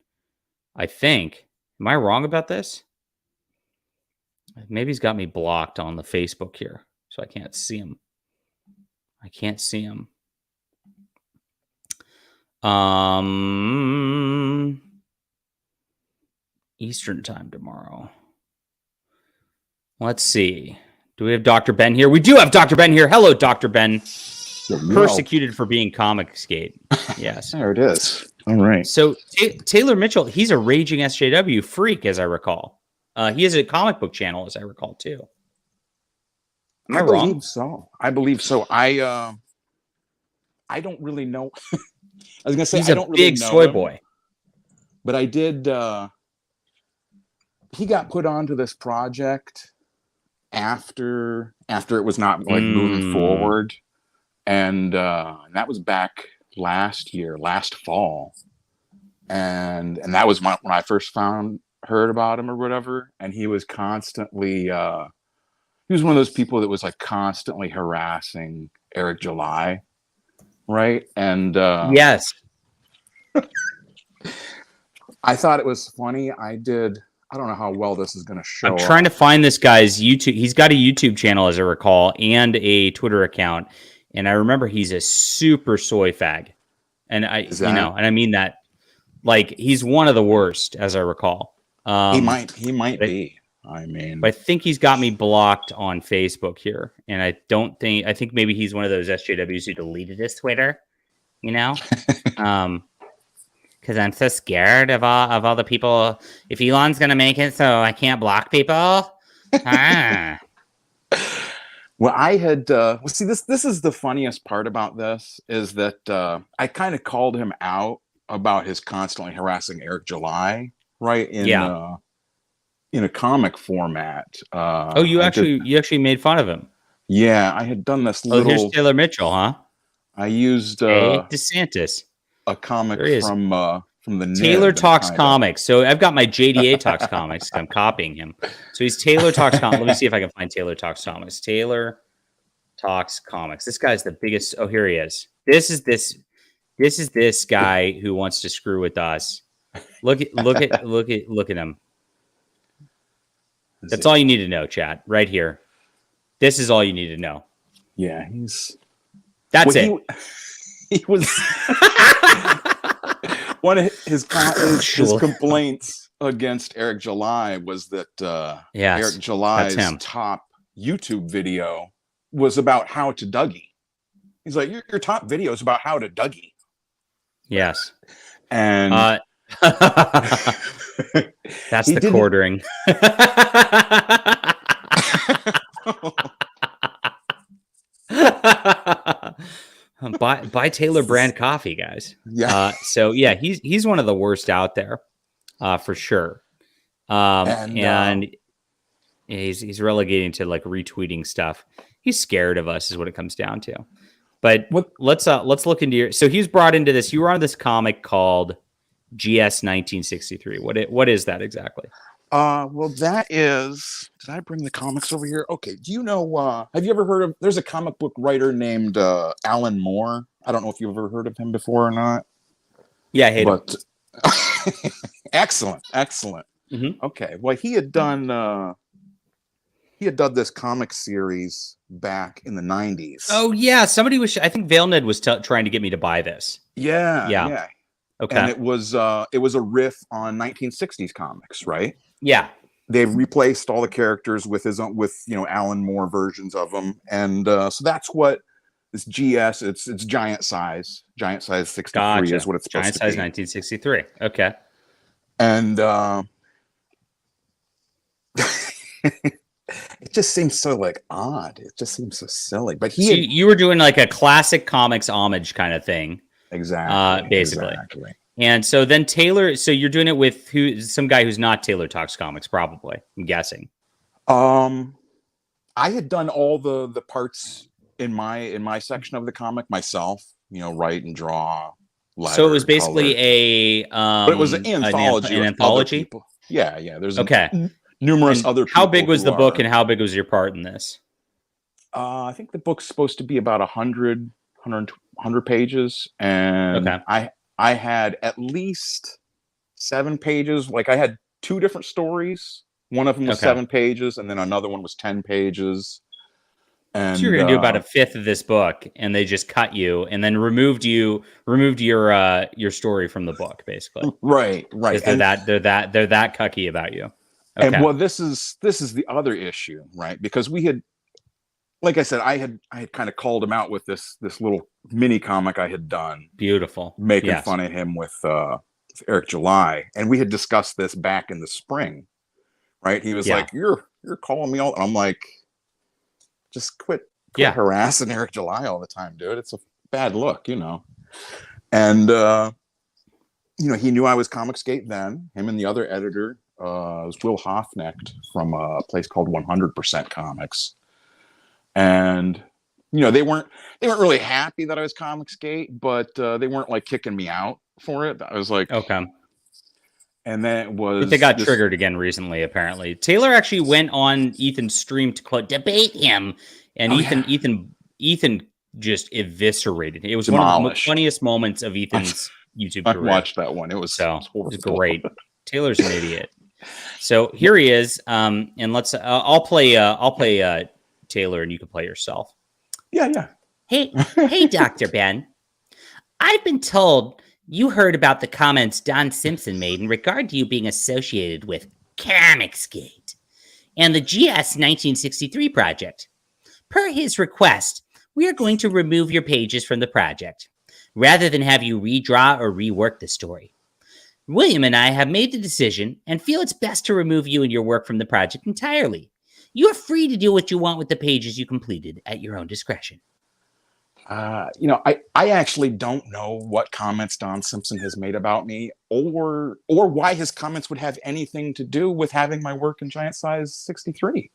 I think. Am I wrong about this? Maybe he's got me blocked on the Facebook here, so I can't see him. Eastern time tomorrow. Let's see. Do we have Dr. Ben here? We do have Dr. Ben here. Hello, Dr. Ben. Persecuted for being Comic Skate. Yes. There it is. All right. So Taylor Mitchell, he's a raging SJW freak, as I recall. He has a comic book channel, as I recall, too. Am I wrong? I believe so. I don't really know. I was gonna say he's I don't a big really know soy him, boy, but I did. He got put onto this project after it was not like moving forward, and that was back last fall, and that was when I first heard about him or whatever, and he was constantly. He was one of those people that was like constantly harassing Eric July, right? And yes, I thought it was funny. I don't know how well this is going to show. I'm trying to find this guy's YouTube. He's got a YouTube channel, as I recall, and a Twitter account. And I remember he's a super soy fag, and and I mean that, like, he's one of the worst, as I recall. He might be. I mean, but I think he's got me blocked on Facebook here, and I think maybe he's one of those SJWs who deleted his Twitter, because I'm so scared of all the people. If Elon's gonna make it so I can't block people, Well, I had see this is the funniest part about this is that I kind of called him out about his constantly harassing Eric July, right? In a comic format. You actually made fun of him. Yeah, I had done this little. Here's Taylor Mitchell, huh? I used DeSantis, a comic from the Nerd Taylor Talks Comics. So I've got my JDA Talks Comics. I'm copying him. So he's Taylor Talks Comics. Let me see if I can find Taylor Talks Comics. Taylor Talks Comics. This guy's the biggest. Oh, here he is. This is this guy who wants to screw with us. Look at him. That's all you need to know, chat. Right here. This is all you need to know. Yeah, That's it. He was one of his complaints against Eric July was that Eric July's top YouTube video was about how to Dougie. He's like, your top video is about how to Dougie. Yes. And that's the quartering. Buy Taylor brand coffee, guys. Yeah. So yeah, he's one of the worst out there, for sure. And he's relegating to like retweeting stuff. He's scared of us, is what it comes down to. But let's look into your. So he's brought into this. You were on this comic called GS 1963. What is that exactly? Well, that is. Did I bring the comics over here? Okay. Do you know? Have you ever heard of? There's a comic book writer named Alan Moore. I don't know if you've ever heard of him before or not. Yeah, I hate him. Excellent. Mm-hmm. Okay. Well, he had done this comic series back in the 90s. Oh yeah, somebody was. I think ValeNed was trying to get me to buy this. Yeah. Okay. And it was a riff on 1960s comics, right? Yeah. They've replaced all the characters with Alan Moore versions of them, and so that's what this GS. It's giant size 63 is what it's supposed giant to size be. 1963. Okay. And it just seems so like odd. It just seems so silly. But you were doing like a classic comics homage kind of thing. Exactly. Basically. Exactly. And so then Taylor, so you're doing it with some guy who's not Taylor Talks Comics, probably, I'm guessing. I had done all the parts in my section of the comic myself, write and draw. Letter, so it was basically but it was an anthology. An anthology? Yeah. There's numerous other people. How big was the book and how big was your part in this? I think the book's supposed to be about 100 pages. And I had at least 7 pages. Like I had 2 different stories. One of them was 7 pages, and then another one was 10 pages. And so you're going to do about a fifth of this book, and they just cut you, and then removed your story from the book, basically. Right. They're that cucky about you. Okay. And well, this is the other issue, right? Because we had, like I said, I had kind of called him out with this little mini comic I had done. Beautiful. Making fun of him with Eric July, and we had discussed this back in the spring, right? He was like, "You're calling me all," I'm like, "Just quit harassing Eric July all the time, dude. It's a bad look, you know." And he knew I was Comicsgate then. Him and the other editor was Will Hoffnecht from a place called 100% Comics, and they weren't really happy that I was Comicsgate, but they weren't like kicking me out for it. I was like, okay. And then it was, they got triggered again recently. Apparently, Taylor actually went on Ethan's stream to quote debate him, and Ethan just eviscerated. It was one of the funniest moments of Ethan's YouTube career. I watched that one. It was great. Taylor's an idiot. So here he is, and let's. I'll play Taylor, and you can play yourself. Yeah. Hey, Dr. Ben. I've been told you heard about the comments Don Simpson made in regard to you being associated with Comicsgate and the GS 1963 project. Per his request, we are going to remove your pages from the project, rather than have you redraw or rework the story. William and I have made the decision and feel it's best to remove you and your work from the project entirely. You are free to do what you want with the pages you completed at your own discretion. I actually don't know what comments Don Simpson has made about me, or why his comments would have anything to do with having my work in Giant Size 63.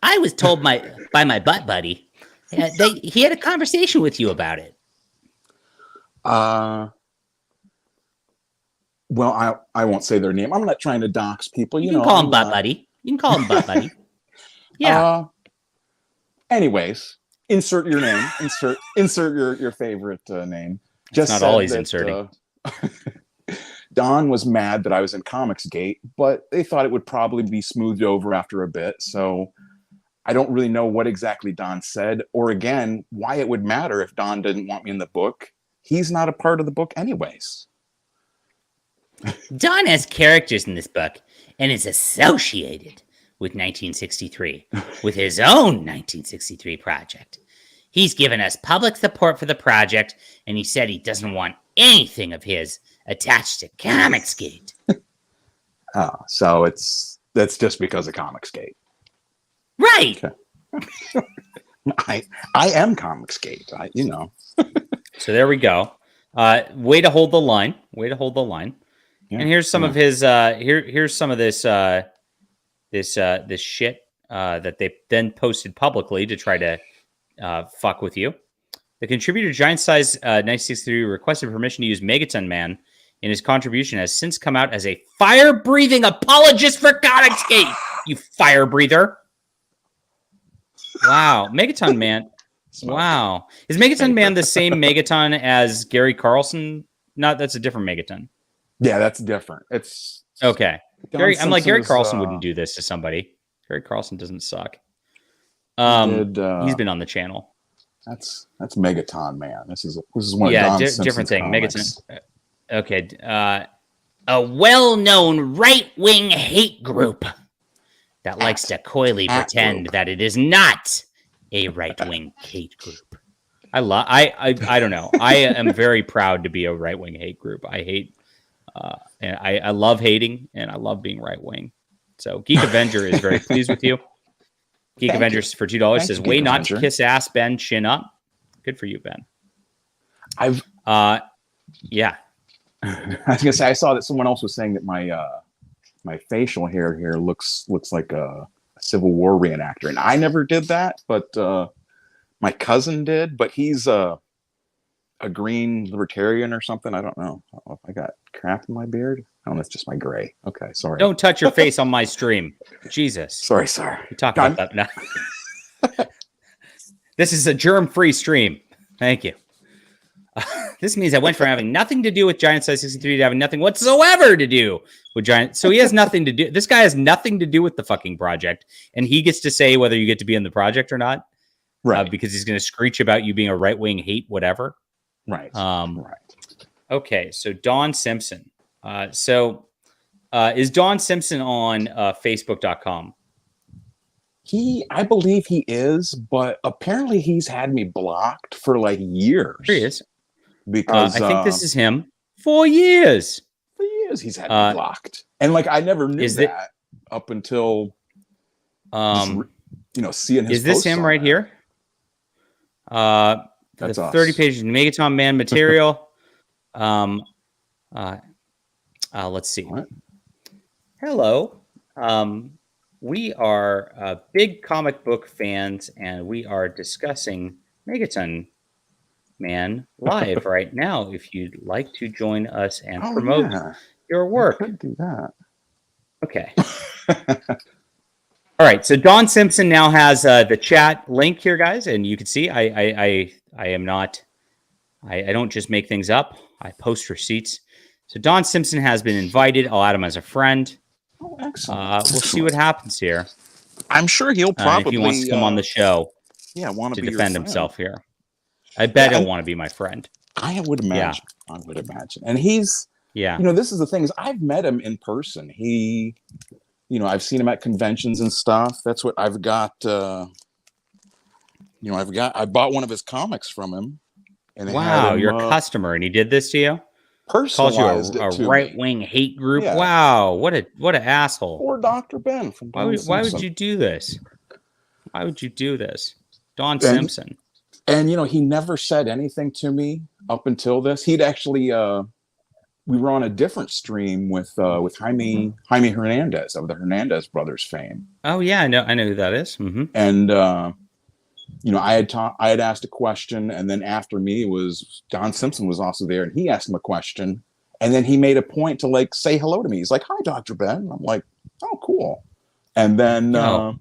I was told by my butt buddy he had a conversation with you about it. Well, I won't say their name. I'm not trying to dox people. You can call him butt buddy. You can call him butt buddy. Yeah. Anyways, insert your name. Insert your favorite name. Just not always inserting. Don was mad that I was in Comicsgate, but they thought it would probably be smoothed over after a bit. So I don't really know what exactly Don said, or again, why it would matter if Don didn't want me in the book. He's not a part of the book anyways. Don has characters in this book and is associated with 1963, with his own 1963 project. He's given us public support for the project, and he said he doesn't want anything of his attached to Comicsgate. So that's just because of Comicsgate. Right. Okay. I am Comicsgate. So there we go. Way to hold the line. Yeah, and here's some of his. Here's some of this. This shit that they then posted publicly to try to fuck with you. The contributor Giant Size 1963 requested permission to use Megaton Man in his contribution, has since come out as a fire-breathing apologist for Comicsgate. You fire breather! Wow, Megaton Man. Wow, is Megaton Man the same Megaton as Gary Carlson? No, that's a different Megaton. Yeah, that's different. It's okay. Gary Carlson wouldn't do this to somebody. Gary Carlson doesn't suck. He's been on the channel. That's Megaton Man. This is one of Don Simpson's different thing. comics. Megaton. Okay. A well-known right-wing hate group that likes to coyly pretend that it is not a right-wing hate group. I don't know. I am very proud to be a right-wing hate group. I hate. And I love hating, and I love being right wing. So Geek Avenger is very pleased with you. Geek Avengers for $2 says, "Way not to kiss ass, Ben. Chin up." Good for you, Ben. Yeah. I was gonna say I saw that someone else was saying that my facial hair here looks like a Civil War reenactor, and I never did that, but my cousin did. But he's a green libertarian or something. I don't know. If I got crap in my beard. Oh, that's just my gray. Okay, sorry. Don't touch your face on my stream. Jesus. Sorry. We talk about that now. This is a germ-free stream. Thank you. This means I went from having nothing to do with Giant Size 63 to having nothing whatsoever to do with Giant. So he has nothing to do. This guy has nothing to do with the fucking project, and he gets to say whether you get to be in the project or not, right? Because he's going to screech about you being a right wing hate whatever, right? Right. Okay, so Don Simpson. Is Don Simpson on Facebook.com? I believe he is, but apparently he's had me blocked for like years. Here he is. Because I think this is him. 4 years. For years he's had me blocked, and like I never knew that up until seeing his. Is this him right here? That's the 30 pages of Megaton Man material. Let's see. What? Hello. We are big comic book fans, and we are discussing Megaton Man live right now. If you'd like to join us and promote your work, I could do that. Okay. All right. So Don Simpson now has the chat link here, guys, and you can see I am not. I don't just make things up. I post receipts. So Don Simpson has been invited. I'll add him as a friend. Oh, excellent. We'll see what happens here. I'm sure he'll probably if he wants to come on the show. Yeah, want to be defend your himself here. I bet he'll want to be my friend. I would imagine. Yeah. I would imagine. And he's this is the thing is I've met him in person. He I've seen him at conventions and stuff. That's what I've got I bought one of his comics from him. And wow, you're a customer and he did this to you? Personalized calls you a right-wing hate group. Yeah. Wow, what an asshole! Or Dr. Ben from why would you do this? Why would you do this, Don Simpson? And he never said anything to me up until this. He'd actually we were on a different stream with Jaime Hernandez of the Hernandez brothers fame. Oh yeah, I know who that is. Mm-hmm. And I had asked a question, and then after me was Don Simpson was also there, and he asked him a question, and then he made a point to like say hello to me. He's like, "Hi, Dr. Ben." I'm like, "Oh, cool." And then a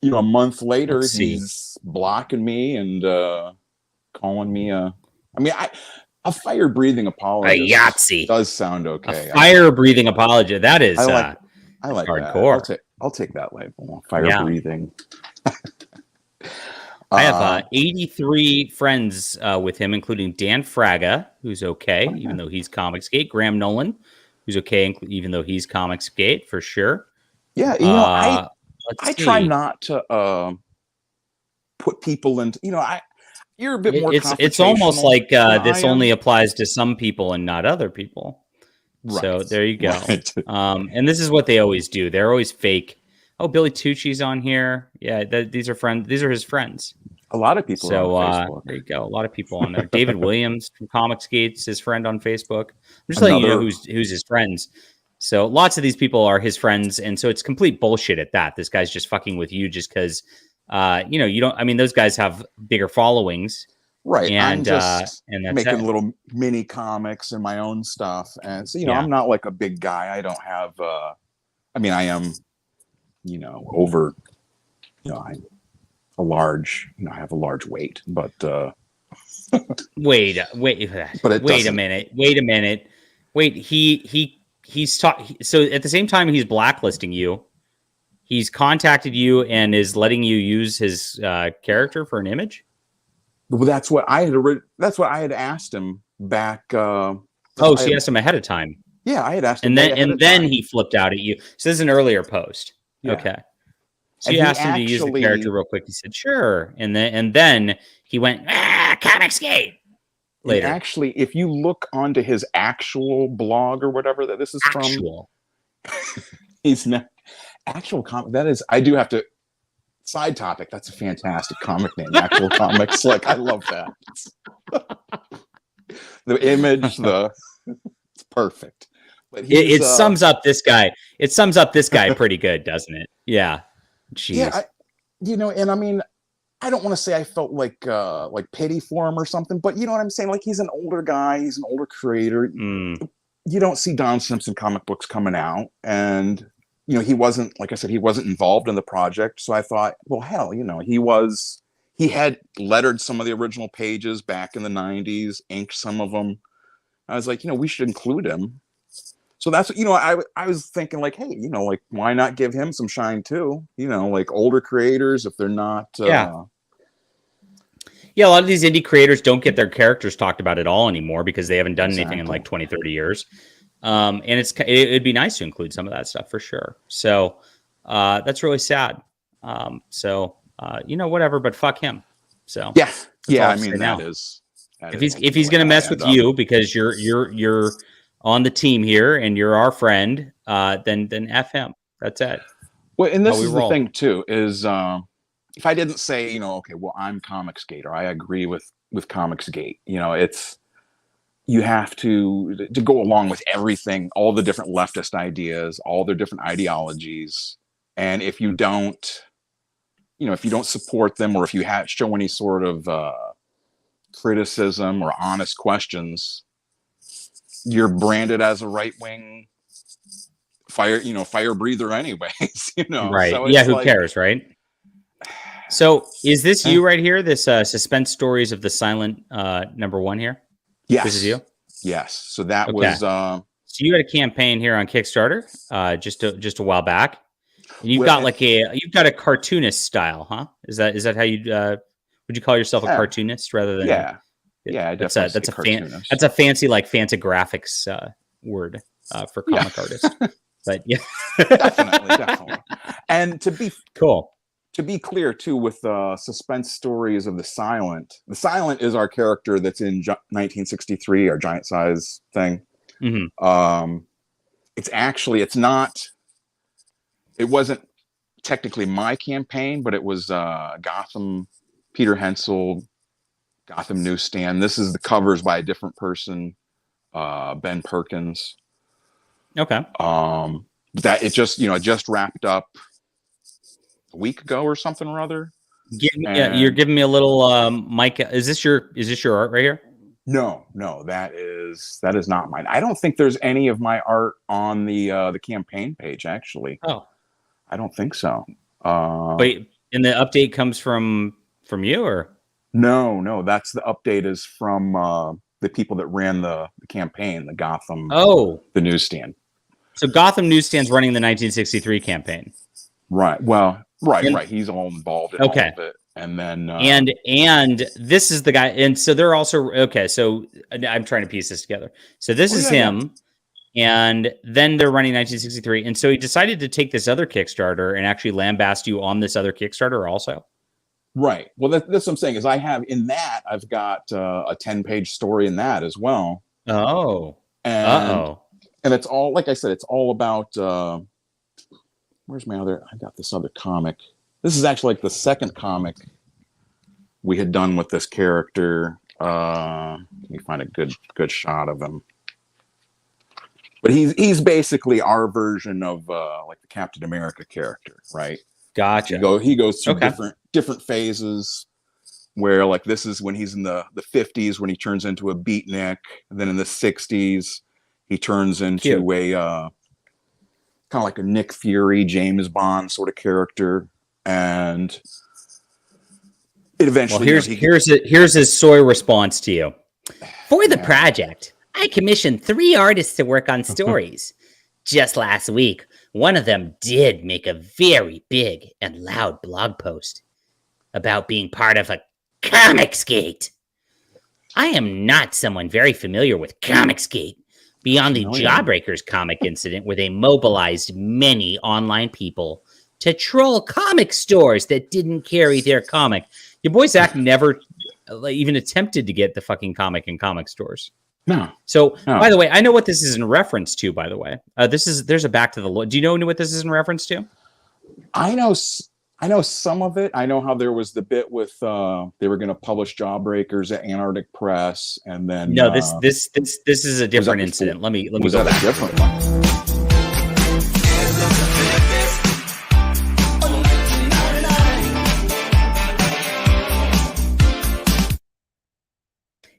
month later, he's blocking me and calling me a fire-breathing apologist. A Yahtzee does sound okay. A fire-breathing apologist. That is I like hardcore. That. I'll take that label. Fire-breathing. I have 83 friends with him, including Dan Fraga, who's okay, even though he's Comicsgate. Graham Nolan, who's okay, even though he's Comicsgate for sure. Yeah, I try not to put people into. You're a bit more. It's almost like this only applies to some people and not other people. Right. So there you go. Right. And this is what they always do. They're always fake. Oh, Billy Tucci's on here. Yeah, these are friends. These are his friends. A lot of people. So are on Facebook. There you go. A lot of people on there. David Williams from Comicsgate's his friend on Facebook. I'm just letting you know who's his friends. So lots of these people are his friends, and so it's complete bullshit at that. This guy's just fucking with you just because you don't. I mean, those guys have bigger followings, right? And I'm just and that's making little mini comics and my own stuff, and so I'm not like a big guy. I don't have. I am. Over, I'm a large, I have a large weight, but wait a minute. Wait, he's talking. So at the same time, he's blacklisting you. He's contacted you and is letting you use his character for an image. Well, that's what I had asked him back. So you asked him ahead of time. Yeah, I had asked him. And then he flipped out at you. So this is an earlier post. Yeah. Okay. So you asked him to use the character real quick. He said, sure. And then he went, Comicsgate. Later. Actually, if you look onto his actual blog or whatever that this is from. He's not actual comic. That is, I do have to side topic. That's a fantastic comic name. Actual Comics. Like, I love that. The image, it's perfect. But it sums up this guy. It sums up this guy pretty good, doesn't it? Yeah. Jeez. Yeah. And I mean, I don't want to say I felt like pity for him or something, but you know what I'm saying? Like, he's an older guy. He's an older creator. You don't see Don Simpson comic books coming out. And, he wasn't, like I said, he wasn't involved in the project. So I thought, well, hell, he he had lettered some of the original pages back in the 90s, inked some of them. I was like, we should include him. So that's, I was thinking like, hey, like, why not give him some shine too? Like older creators, if they're not. Yeah, a lot of these indie creators don't get their characters talked about at all anymore because they haven't done anything in like 20, 30 years. And it'd be nice to include some of that stuff for sure. So that's really sad. Whatever, but fuck him. So yeah. I mean, that is if he's gonna mess with you because you're on the team here and you're our friend, then F him. That's it. Well, and this is the thing too, is if I didn't say, okay, well, I'm Comicsgate, or I agree with Comicsgate, it's, you have to go along with everything, all the different leftist ideas, all their different ideologies. And if you don't, support them, or if you show any sort of criticism or honest questions, you're branded as a right-wing fire breather anyways, Right. So who cares, right? So is this you right here? This suspense stories of the silent #1 here? Yes. This is you? Yes. So that was so you had a campaign here on Kickstarter just a while back. And you've got you've got a cartoonist style, huh? Is that how you would you call yourself a cartoonist rather than that's a fancy like Fantagraphics word for comic artist. But yeah. definitely. And to be clear too, with suspense stories of the Silent is our character that's in 1963, our giant size thing. Mm-hmm. It wasn't technically my campaign, but it was Gotham, Peter Hensel, Gotham Newsstand. This is the covers by a different person, Ben Perkins. Okay. That it just wrapped up a week ago or something or other. You're giving me a little Mike. Is this your art right here? No, that is not mine. I don't think there's any of my art on the campaign page, actually. Oh, I don't think so. But and the update comes from you, or no? That's the update is from the people that ran the campaign, the Gotham. The Newsstand. So Gotham Newsstand's running the 1963 campaign. Right. Well, right. He's all involved in all of it. And then and this is the guy, and so they're also so I'm trying to piece this together. So this is him, and then they're running 1963, and so he decided to take this other Kickstarter and actually lambast you on this other Kickstarter also. Right. Well, that's what I'm saying is I've got a 10-page story in that as well. Oh. And it's all, like I said, it's all about where's my other? I got this other comic. This is actually like the second comic we had done with this character. Let me find a good shot of him. But he's basically our version of like the Captain America character, right? Gotcha. He goes through different phases where, like, this is when he's in the 50s when he turns into a beatnik, and then in the 60s he turns into a kind of like a Nick Fury, James Bond sort of character. And it eventually here's his soy response to you. For the project, I commissioned 3 artists to work on stories. Just last week, one of them did make a very big and loud blog post about being part of a Comicsgate. I am not someone very familiar with Comicsgate beyond the Jawbreakers comic incident where they mobilized many online people to troll comic stores that didn't carry their comic. Your boy Zach never even attempted to get the fucking comic in comic stores. No. So, by the way, I know what this is in reference to, by the way. There's a Back to the Lord. Do you know what this is in reference to? I know some of it. I know how there was the bit with they were going to publish Jawbreakers at Antarctic Press, and then no, this is a different incident. Let me was go that back. A different one?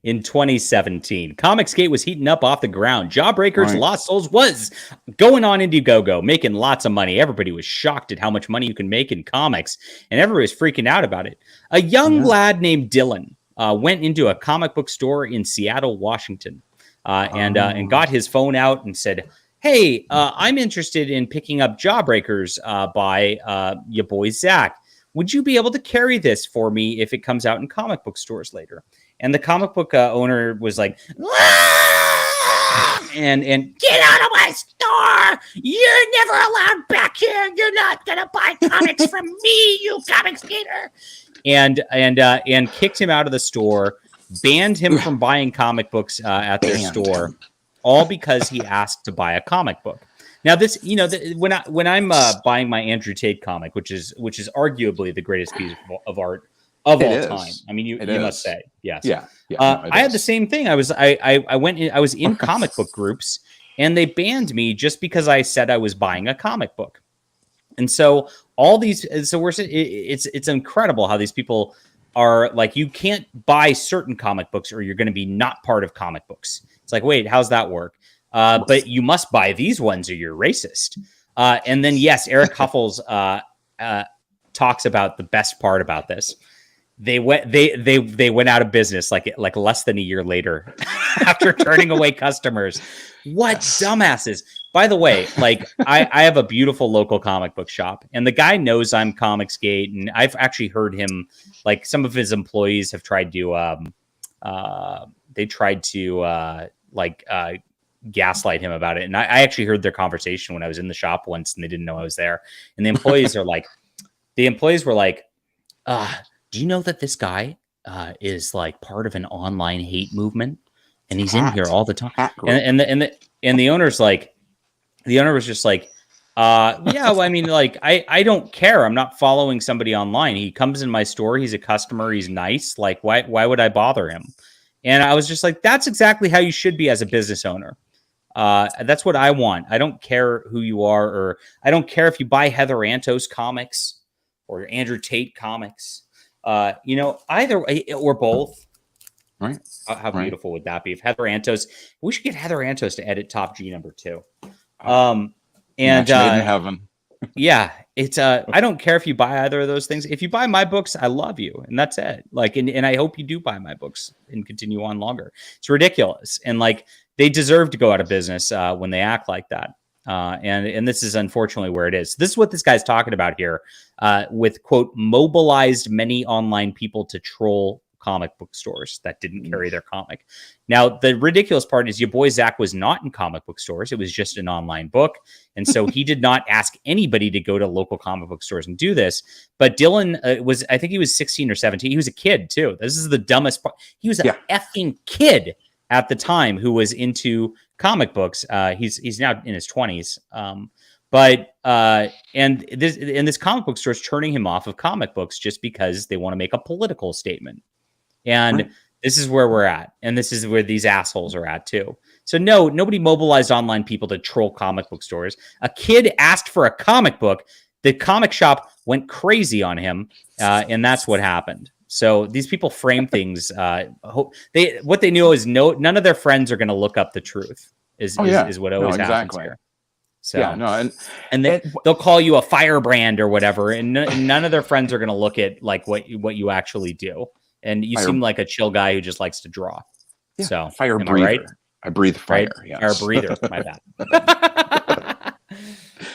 in 2017. Comicsgate was heating up off the ground. Jawbreakers Right. Lost Souls was going on Indiegogo, making lots of money. Everybody was shocked at how much money you can make in comics, and everybody was freaking out about it. A young lad named Dylan went into a comic book store in Seattle, Washington, and got his phone out and said, "Hey, I'm interested in picking up Jawbreakers by your boy Zach. Would you be able to carry this for me if it comes out in comic book stores later?" And the comic book owner was like, and Get out of my store! You're never allowed back here. You're not gonna buy comics from me, you comic skater. and kicked him out of the store, banned him from buying comic books at their store, all because he asked to buy a comic book. Now, this, when I'm buying my Andrew Tate comic, which is arguably the greatest piece of art of all time. I mean, you must say, yes. Yeah. I had the same thing. I was in comic book groups, and they banned me just because I said I was buying a comic book. And so it's incredible how these people are like, you can't buy certain comic books or you're going to be not part of comic books. It's like, wait, how's that work? But you must buy these ones or you're racist. And then, yes, Eric Huffles talks about the best part about this. They went out of business like less than a year later after turning away customers. What dumbasses. By the way, like I have a beautiful local comic book shop, and the guy knows I'm Comicsgate, and I've actually heard him, like some of his employees have tried to gaslight him about it. And I actually heard their conversation when I was in the shop once, and they didn't know I was there. And the employees were like, do you know that this guy is like part of an online hate movement, and he's in here all the time? And the owner's like, the owner was just like, yeah, well, I mean, like, I don't care. I'm not following somebody online. He comes in my store. He's a customer. He's nice. Like, why would I bother him? And I was just like, that's exactly how you should be as a business owner. That's what I want. I don't care who you are, or I don't care if you buy Heather Anto's comics or Andrew Tate comics. Either or both. Right. How beautiful would that be? If Heather Antos, we should get Heather Antos to edit Top G #2. And made in heaven. Yeah, it's I don't care if you buy either of those things. If you buy my books, I love you, and that's it. Like, and I hope you do buy my books and continue on longer. It's ridiculous, and like they deserve to go out of business when they act like that. And this is unfortunately where it is. This is what this guy's talking about here, with quote mobilized many online people to troll comic book stores that didn't carry their comic. Now, the ridiculous part is your boy Zach was not in comic book stores. It was just an online book. And so he did not ask anybody to go to local comic book stores and do this. But Dylan I think he was 16 or 17. He was a kid too. This is the dumbest part. He was an effing kid at the time who was into comic books. He's now in his 20s. And this comic book store is turning him off of comic books just because they want to make a political statement. And this is where we're at. And this is where these assholes are at too. So no, nobody mobilized online people to troll comic book stores. A kid asked for a comic book. The comic shop went crazy on him. And that's what happened. So these people frame things. What they knew is none of their friends are going to look up the truth is what always happens here. So and they'll call you a firebrand or whatever. And none of their friends are going to look at like what you actually do. And you seem like a chill guy who just likes to draw. Yeah. So fire breather. Right? I breathe fire. Right? Yes. Fire breather. My bad.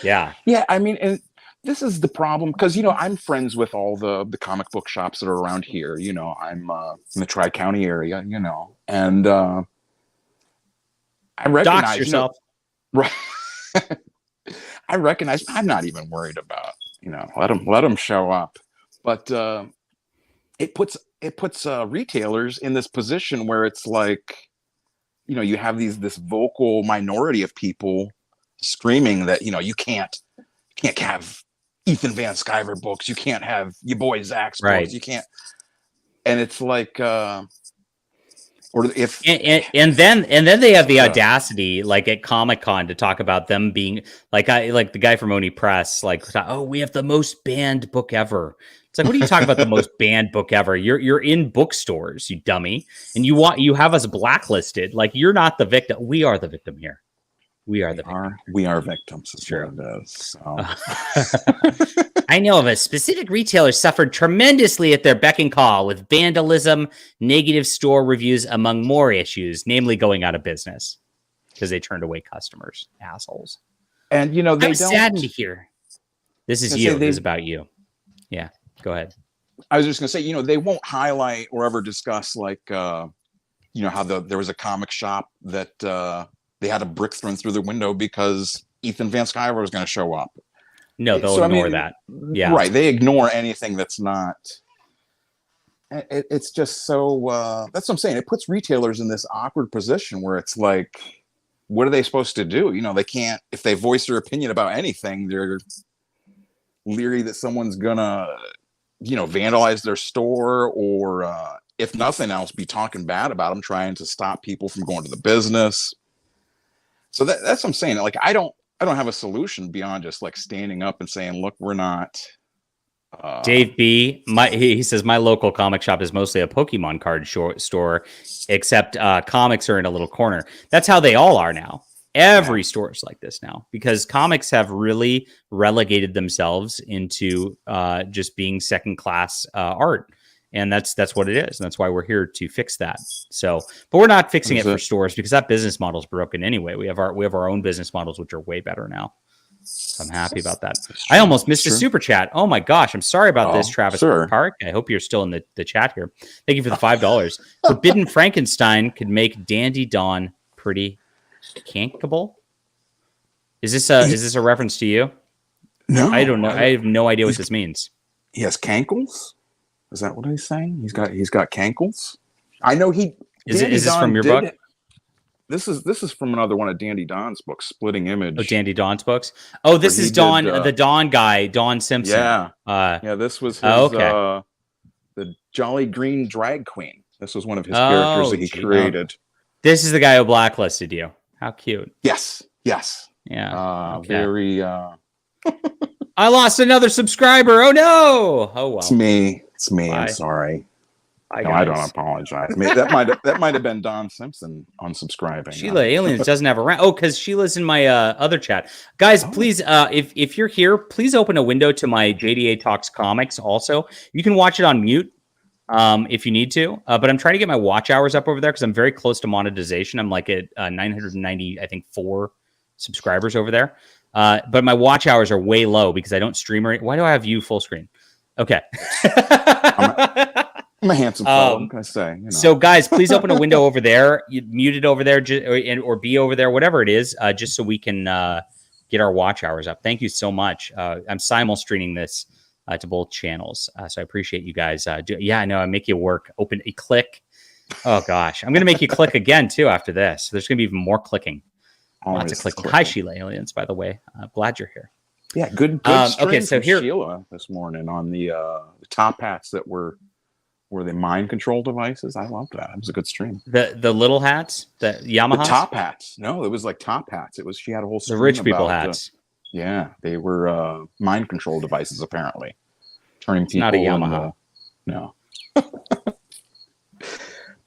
Yeah. Yeah. I mean, and this is the problem because, I'm friends with all the comic book shops that are around here. I'm in the Tri-County area, and I recognize Dox yourself. Right. I recognize I'm not even worried about, let them show up. But it puts retailers in this position where it's like, you have this vocal minority of people screaming that, you can't have Ethan Van Sciver books. You can't have your boy Zach's books. You can't. And it's like, or if and then they have the audacity, like at Comic-Con, to talk about them being like the guy from Oni Press, like, oh, we have the most banned book ever. It's like, what are you talking about? The most banned book ever? You're in bookstores, you dummy, and you have us blacklisted. Like, you're not the victim. We are the victim here. We are the victim. We are victims. Is what it is. So. I know of a specific retailer suffered tremendously at their beck and call with vandalism, negative store reviews, among more issues, namely going out of business because they turned away customers. Assholes. And they I'm don't. saddened to hear. This is you. This is about you. Yeah. Go ahead. I was just gonna say, they won't highlight or ever discuss like, how there was a comic shop that they had a brick thrown through the window because Ethan Van Sciver was going to show up. No, they'll ignore that. Yeah, right. They ignore anything that's not. It's just so. That's what I'm saying. It puts retailers in this awkward position where it's like, what are they supposed to do? They can't. If they voice their opinion about anything, they're leery that someone's gonna, vandalize their store, or if nothing else, be talking bad about them, trying to stop people from going to the business. So that's what I'm saying. Like, I don't have a solution beyond just like standing up and saying, look, we're not. Dave B, he says my local comic shop is mostly a Pokemon card store, except comics are in a little corner. That's how they all are now. Every store is like this now because comics have really relegated themselves into just being second class art. And that's what it is. And that's why we're here to fix that. So, but we're not fixing it for stores because that business model is broken anyway. We have our own business models, which are way better now. So I'm happy about that. I almost missed a super chat. Oh my gosh. I'm sorry about this, Travis Park. I hope you're still in the chat here. Thank you for the $5. Forbidden Frankenstein could make Dandy Dawn pretty cankable. Is this a reference to you? No, I don't know. I have no idea what this means. He has cankles. Is that what he's saying? He's got cankles. I know he. Is this from your book? This is from another one of Dandy Don's books, Splitting Image. Oh, Dandy Don's books. Oh, this is Don, the Don guy, Don Simpson. Yeah, this was his. The Jolly Green Drag Queen. This was one of his characters that he created. This is the guy who blacklisted you. How cute. Yes. Yeah. Okay. Very. I lost another subscriber. Oh no! Oh well. It's me. Bye. I'm sorry. I don't apologize. I mean, that might have been Don Simpson unsubscribing. Sheila Aliens doesn't have a rant. Oh, because Sheila's in my other chat. Guys, please, if you're here, please open a window to my JDA Talks comics. Also, you can watch it on mute if you need to. But I'm trying to get my watch hours up over there because I'm very close to monetization. I'm like at 990, I think, 4 subscribers over there. But my watch hours are way low because I don't stream. Why do I have you full screen? Okay. I'm a handsome fellow. What can I say? So, guys, please open a window over there. You mute it over there, or be over there, whatever it is, just so we can get our watch hours up. Thank you so much. I'm simulstreaming this to both channels, so I appreciate you guys. I know I make you work. Open a click. Oh gosh, I'm gonna make you click again too after this. So there's gonna be even more clicking. Lots of clicking. Hi, Sheila Aliens. By the way, glad you're here. Yeah, good. Okay, so here, Sheila this morning on the top hats that were the mind control devices. I loved that. It was a good stream. The little hats, the Yamaha top hats. No, it was like top hats. It was she had a whole the rich people hats. Yeah, they were mind control devices apparently, turning people. Not a Yamaha. No.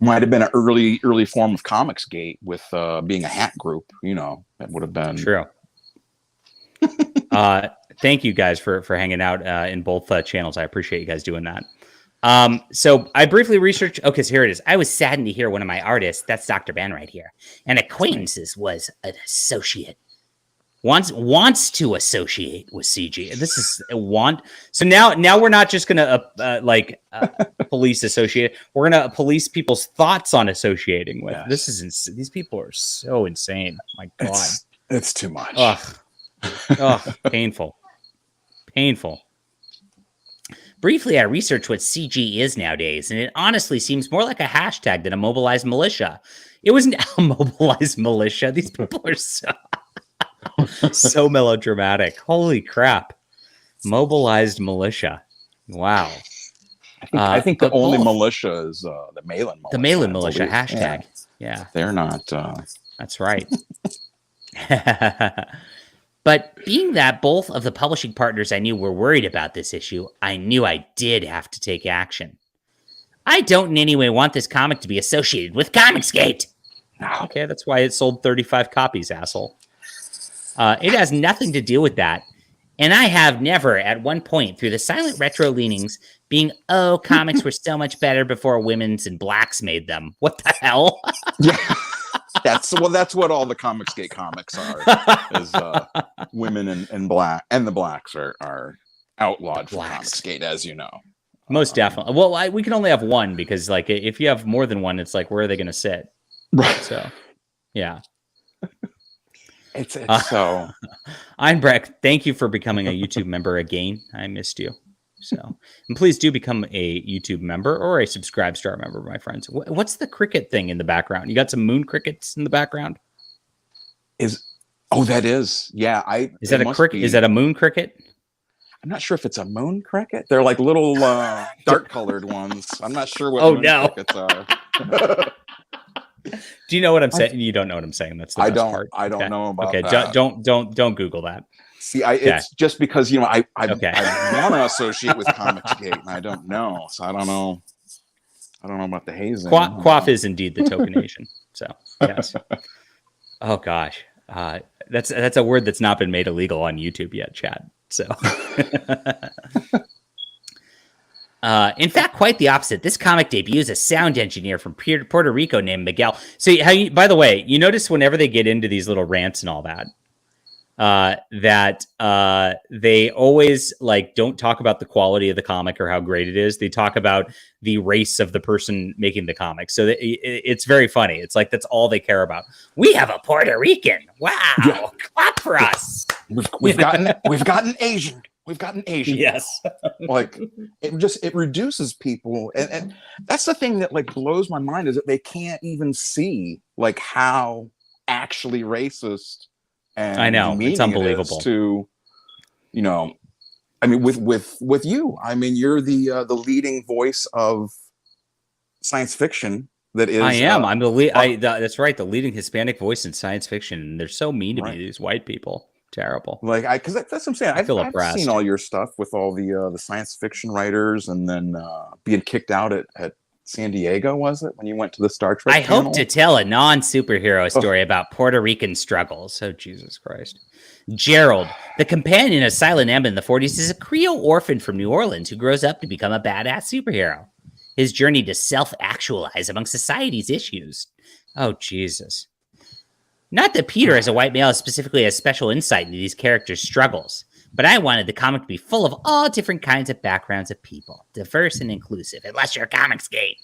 Might have been an early form of Comicsgate with being a hat group. That would have been true. Thank you guys for hanging out in both channels. I appreciate you guys doing that. So I briefly researched. Okay, so here it is. I was saddened to hear one of my artists, that's Dr. Ben right here, and acquaintances was an associate. Wants to associate with CG. This is a want. So now we're not just gonna police associate. We're gonna police people's thoughts on associating with. Yes. This is these people are so insane. My God, it's too much. Ugh, painful. Briefly, I researched what CG is nowadays, and it honestly seems more like a hashtag than a mobilized militia. It wasn't a mobilized militia. These people are so melodramatic. Holy crap. Mobilized militia. Wow. I think the only militia is the Malin militia. The Malin militia, hashtag. Yeah. They're not. That's right. But being that both of the publishing partners I knew were worried about this issue, I knew I did have to take action. I don't in any way want this comic to be associated with Comicsgate. Okay, that's why it sold 35 copies, asshole. It has nothing to do with that. And I have never, at one point, through the silent retro leanings, being, comics were so much better before women's and blacks made them. What the hell? Yeah, that's what all the Comicsgate comics are. Is women and black, and the blacks are outlawed from Comicsgate, as you know. Most definitely. Well, we can only have one because, like, if you have more than one, it's like, where are they going to sit? Right. So, yeah. It's so. Einbrecht, thank you for becoming a YouTube member again. I missed you. So, and please do become a YouTube member or a Subscribe Star member, my friends. What's the cricket thing in the background? You got some moon crickets in the background? That is. Yeah. Is that a cricket? Is that a moon cricket? I'm not sure if it's a moon cricket. They're like little dark colored ones. I'm not sure what crickets are. Do you know what I'm saying? You don't know what I'm saying. That's the best part. I don't know about that. Okay, don't Google that. See, it's just because I want to associate with Comicsgate, and I don't know. So I don't know about the hazing. Quaff is indeed the tokenation. So yes. Oh gosh, that's a word that's not been made illegal on YouTube yet, Chad. So. In fact, quite the opposite. This comic debuts a sound engineer from Puerto Rico named Miguel. So, by the way, you notice whenever they get into these little rants and all that, that they always don't talk about the quality of the comic or how great it is. They talk about the race of the person making the comic. So it's very funny. It's like that's all they care about. We have a Puerto Rican. Wow, clap for us. We've gotten Asian. We've gotten Asian. Yes. It reduces people. And that's the thing that blows my mind is that they can't even see how actually racist and I know it's unbelievable to, I mean, with you, I mean, you're the leading voice of science fiction. That is, I am. I'm the lead. That's right. The leading Hispanic voice in science fiction. And they're so mean to me, these white people. Terrible. Because that's what I'm saying. I've oppressed. seen all your stuff with all the science fiction writers, and then being kicked out at San Diego, was it, when you went to the Star Trek? I hope to tell a non-superhero story about Puerto Rican struggles. Oh, Jesus Christ. Gerald, the companion of Silent M in the 40s, is a Creole orphan from New Orleans who grows up to become a badass superhero. His journey to self-actualize among society's issues. Oh, Jesus. Not that Peter, as a white male, specifically has special insight into these characters' struggles, but I wanted the comic to be full of all different kinds of backgrounds of people, diverse and inclusive, unless you're Comicsgate.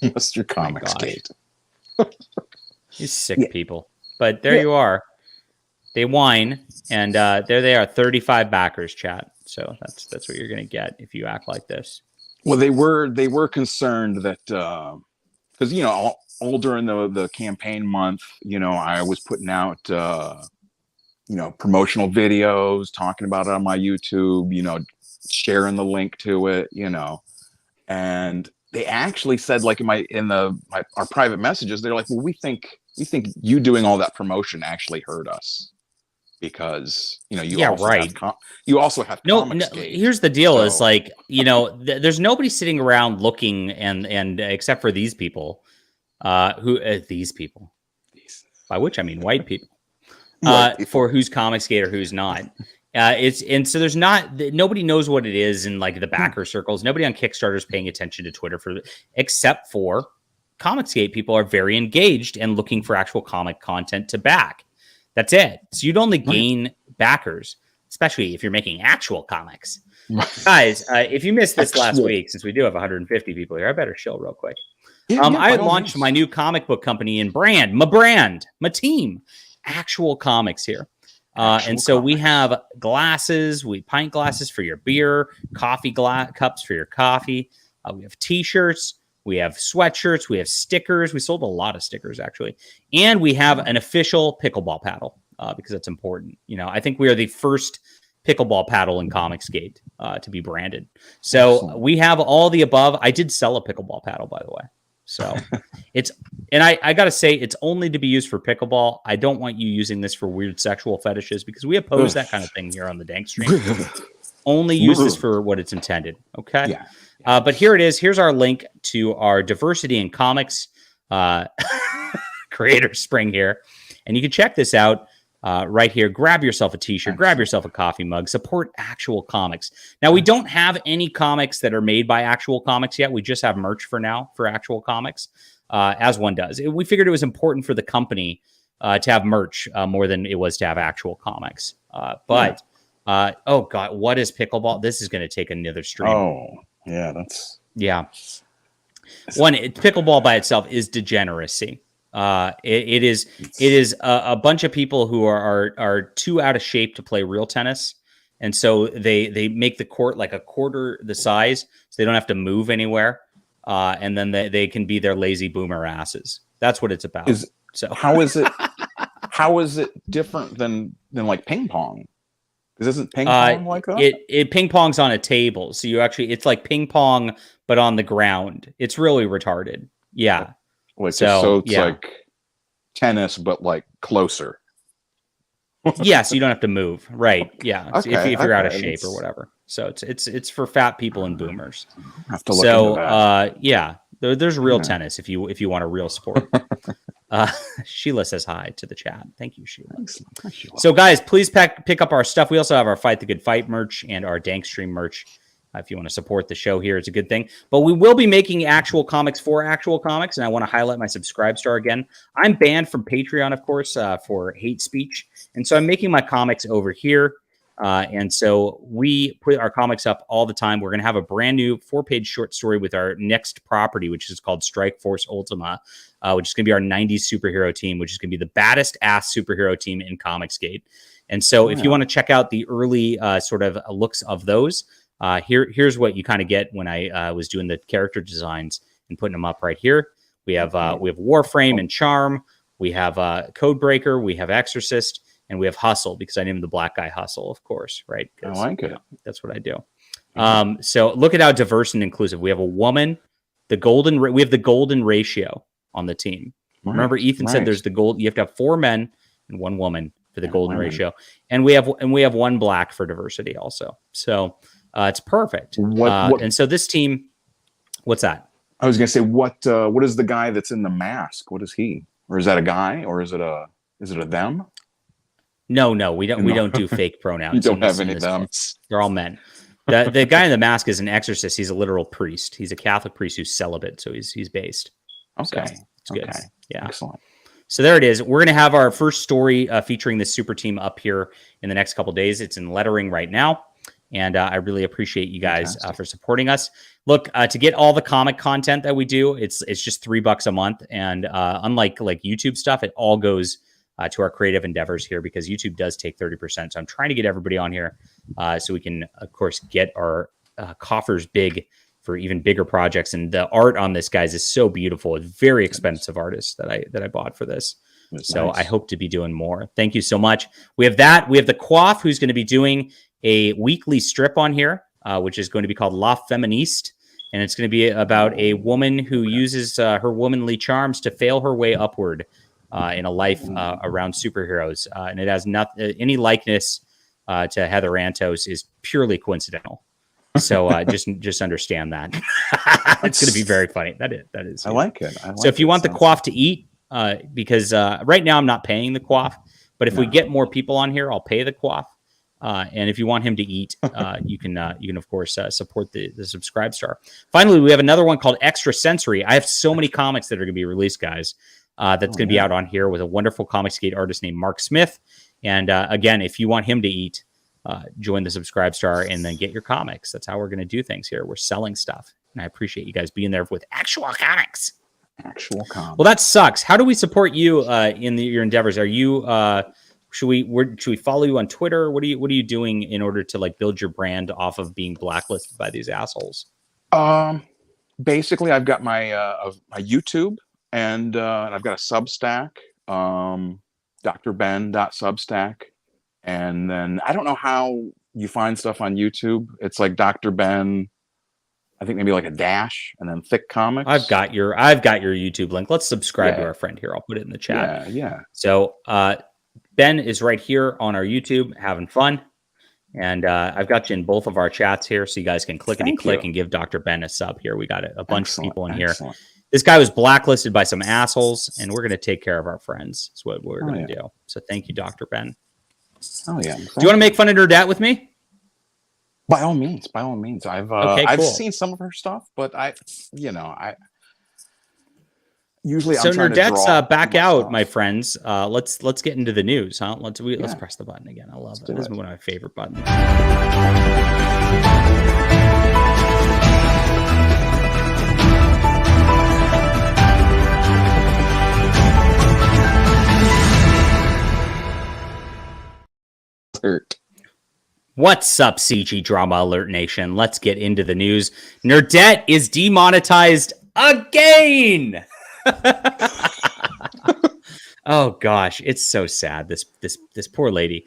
Unless you're Comicsgate. You sick people. But there you are. They whine, and there they are, 35 backers, chat. So that's what you're going to get if you act like this. Well, they were concerned that because all during the campaign month, I was putting out promotional videos, talking about it on my YouTube, sharing the link to it, and they actually said in our private messages, they're like, well, we think you doing all that promotion actually hurt us. Because you also have Comicsgate. Here's the deal: is there's nobody sitting around looking and except for these people, these people, by which I mean white people, for who's Comicsgate or who's not. So there's nobody knows what it is in the backer circles. Nobody on Kickstarter is paying attention to Twitter except for Comicsgate. People are very engaged and looking for actual comic content to back. That's it. So you'd only gain backers, especially if you're making actual comics. Guys, if you missed this last week, since we do have 150 people here, I better chill real quick. I launched my new comic book company and my team, Actual Comics here. And so we have glasses, pint glasses for your beer, coffee cups for your coffee. We have t-shirts. We have sweatshirts. We have stickers. We sold a lot of stickers, actually. And we have an official pickleball paddle because that's important. I think we are the first pickleball paddle in Comicsgate to be branded. So we have all the above. I did sell a pickleball paddle, by the way. So it's And I got to say, it's only to be used for pickleball. I don't want you using this for weird sexual fetishes because we oppose that kind of thing here on the Dankstream. Only use this for what it's intended. Okay. Yeah. But here it is. Here's our link to our diversity in comics creator spring here. And you can check this out right here. Grab yourself a t-shirt, grab yourself a coffee mug, support actual comics. Now, we don't have any comics that are made by actual comics yet. We just have merch for now for actual comics, as one does. We figured it was important for the company to have merch more than it was to have actual comics. Oh God, what is pickleball? This is going to take another stream. Oh, yeah, that's... Yeah. Pickleball by itself is degeneracy. It is a bunch of people who are too out of shape to play real tennis. And so they make the court like a quarter the size so they don't have to move anywhere. And then they can be their lazy boomer asses. That's what it's about. How is it different than like ping pong? Because isn't ping pong like that? It ping pongs on a table. So it's like ping pong, but on the ground. It's really retarded. Yeah. It's like tennis, but like closer. Yeah, so you don't have to move, right? Yeah, Okay, if you're out of okay, shape or whatever. So it's for fat people and boomers. I have to look into that. Yeah, there's real tennis if you want a real sport. Sheila says hi to the chat. Thank you, Sheila. So guys, please pick up our stuff. We also have our Fight the Good Fight merch and our Dankstream merch. If you want to support the show here, it's a good thing. But we will be making actual comics for actual comics, and I want to highlight my Subscribe Star again. I'm banned from Patreon, of course, for hate speech, and so I'm making my comics over here. And so we put our comics up all the time. We're going to have a brand new 4-page short story with our next property, which is called Strike Force Ultima, which is going to be our 90s superhero team, which is going to be the baddest ass superhero team in Comicsgate. And so if you want to check out the early sort of looks of those, here's what you kind of get when I was doing the character designs and putting them up right here. We have Warframe and Charm. We have Codebreaker. We have Exorcist. And we have Hustle, because I named the black guy Hustle, of course, right? I like it. That's what I do. So look at how diverse and inclusive. We have a woman, we have the golden ratio on the team. Right, Remember, Ethan said there's the gold. You have to have 4 men and 1 woman for the golden ratio, and we have 1 black for diversity also. So it's perfect. And so this team, what's that? I was gonna say, what is the guy that's in the mask? What is he? Or is that a guy? Or is it a them? No, we don't do fake pronouns. You don't have any of them. They're all men. The guy in the mask is an exorcist. He's a literal priest. He's a Catholic priest who's celibate, so he's based. Okay, so it's good. Okay. Yeah, excellent. So there it is. We're going to have our first story featuring this super team up here in the next couple of days. It's in lettering right now, and I really appreciate you guys for supporting us. Look, to get all the comic content that we do, it's just $3 a month, and unlike like YouTube stuff, it all goes to our creative endeavors here, because YouTube does take 30%. So I'm trying to get everybody on here so we can, of course, get our coffers big for even bigger projects. And the art on this, guys, is so beautiful. It's very expensive artists that I bought for this. So nice. I hope to be doing more. Thank you so much. We have that. We have the Quaff, who's going to be doing a weekly strip on here, which is going to be called La Feministe. And it's going to be about a woman who uses her womanly charms to fail her way upward in a life around superheroes, and it has not any likeness to Heather Antos is purely coincidental. So just understand that. It's going to be very funny. That is. I like it. So if you want the Quaff to eat, because right now I'm not paying the Quaff, but if we get more people on here, I'll pay the Quaff. And if you want him to eat, you can of course support the Subscribe Star. Finally, we have another one called Extra Sensory. I have so many comics that are going to be released, guys. That's going to be out on here with a wonderful Comicsgate artist named Mark Smith. And again, if you want him to eat, join the Subscribe Star and then get your comics. That's how we're going to do things here. We're selling stuff. And I appreciate you guys being there with actual comics. Actual comics. Well, that sucks. How do we support you in your endeavors? Are you should we follow you on Twitter? What are you doing in order to like build your brand off of being blacklisted by these assholes? Basically, I've got my YouTube. And I've got a Substack, drben.substack. And then I don't know how you find stuff on YouTube. It's like Dr. Ben I think maybe like a dash and then Thick Comics. I've got your YouTube link. Let's subscribe to Yeah. our friend here. I'll put it in the chat. Yeah. So Ben is right here on our YouTube having fun. And I've got you in both of our chats here, so you guys can click and give Dr. Ben a sub here. We got a bunch of people in here. This guy was blacklisted by some assholes, and we're going to take care of our friends. That's what we're going to do. So thank you, Dr. Ben. Oh, yeah. Do you want to make fun of Nerdette with me? By all means. I've cool. seen some of her stuff, but usually so I'm trying Nerdette's to draw back out, my friends. Let's get into the news, huh? Let's press the button again. I love it. This is one of my favorite buttons. What's up, CG Drama Alert Nation? Let's get into the news. Nerdette is demonetized again. Oh gosh, it's so sad. This poor lady.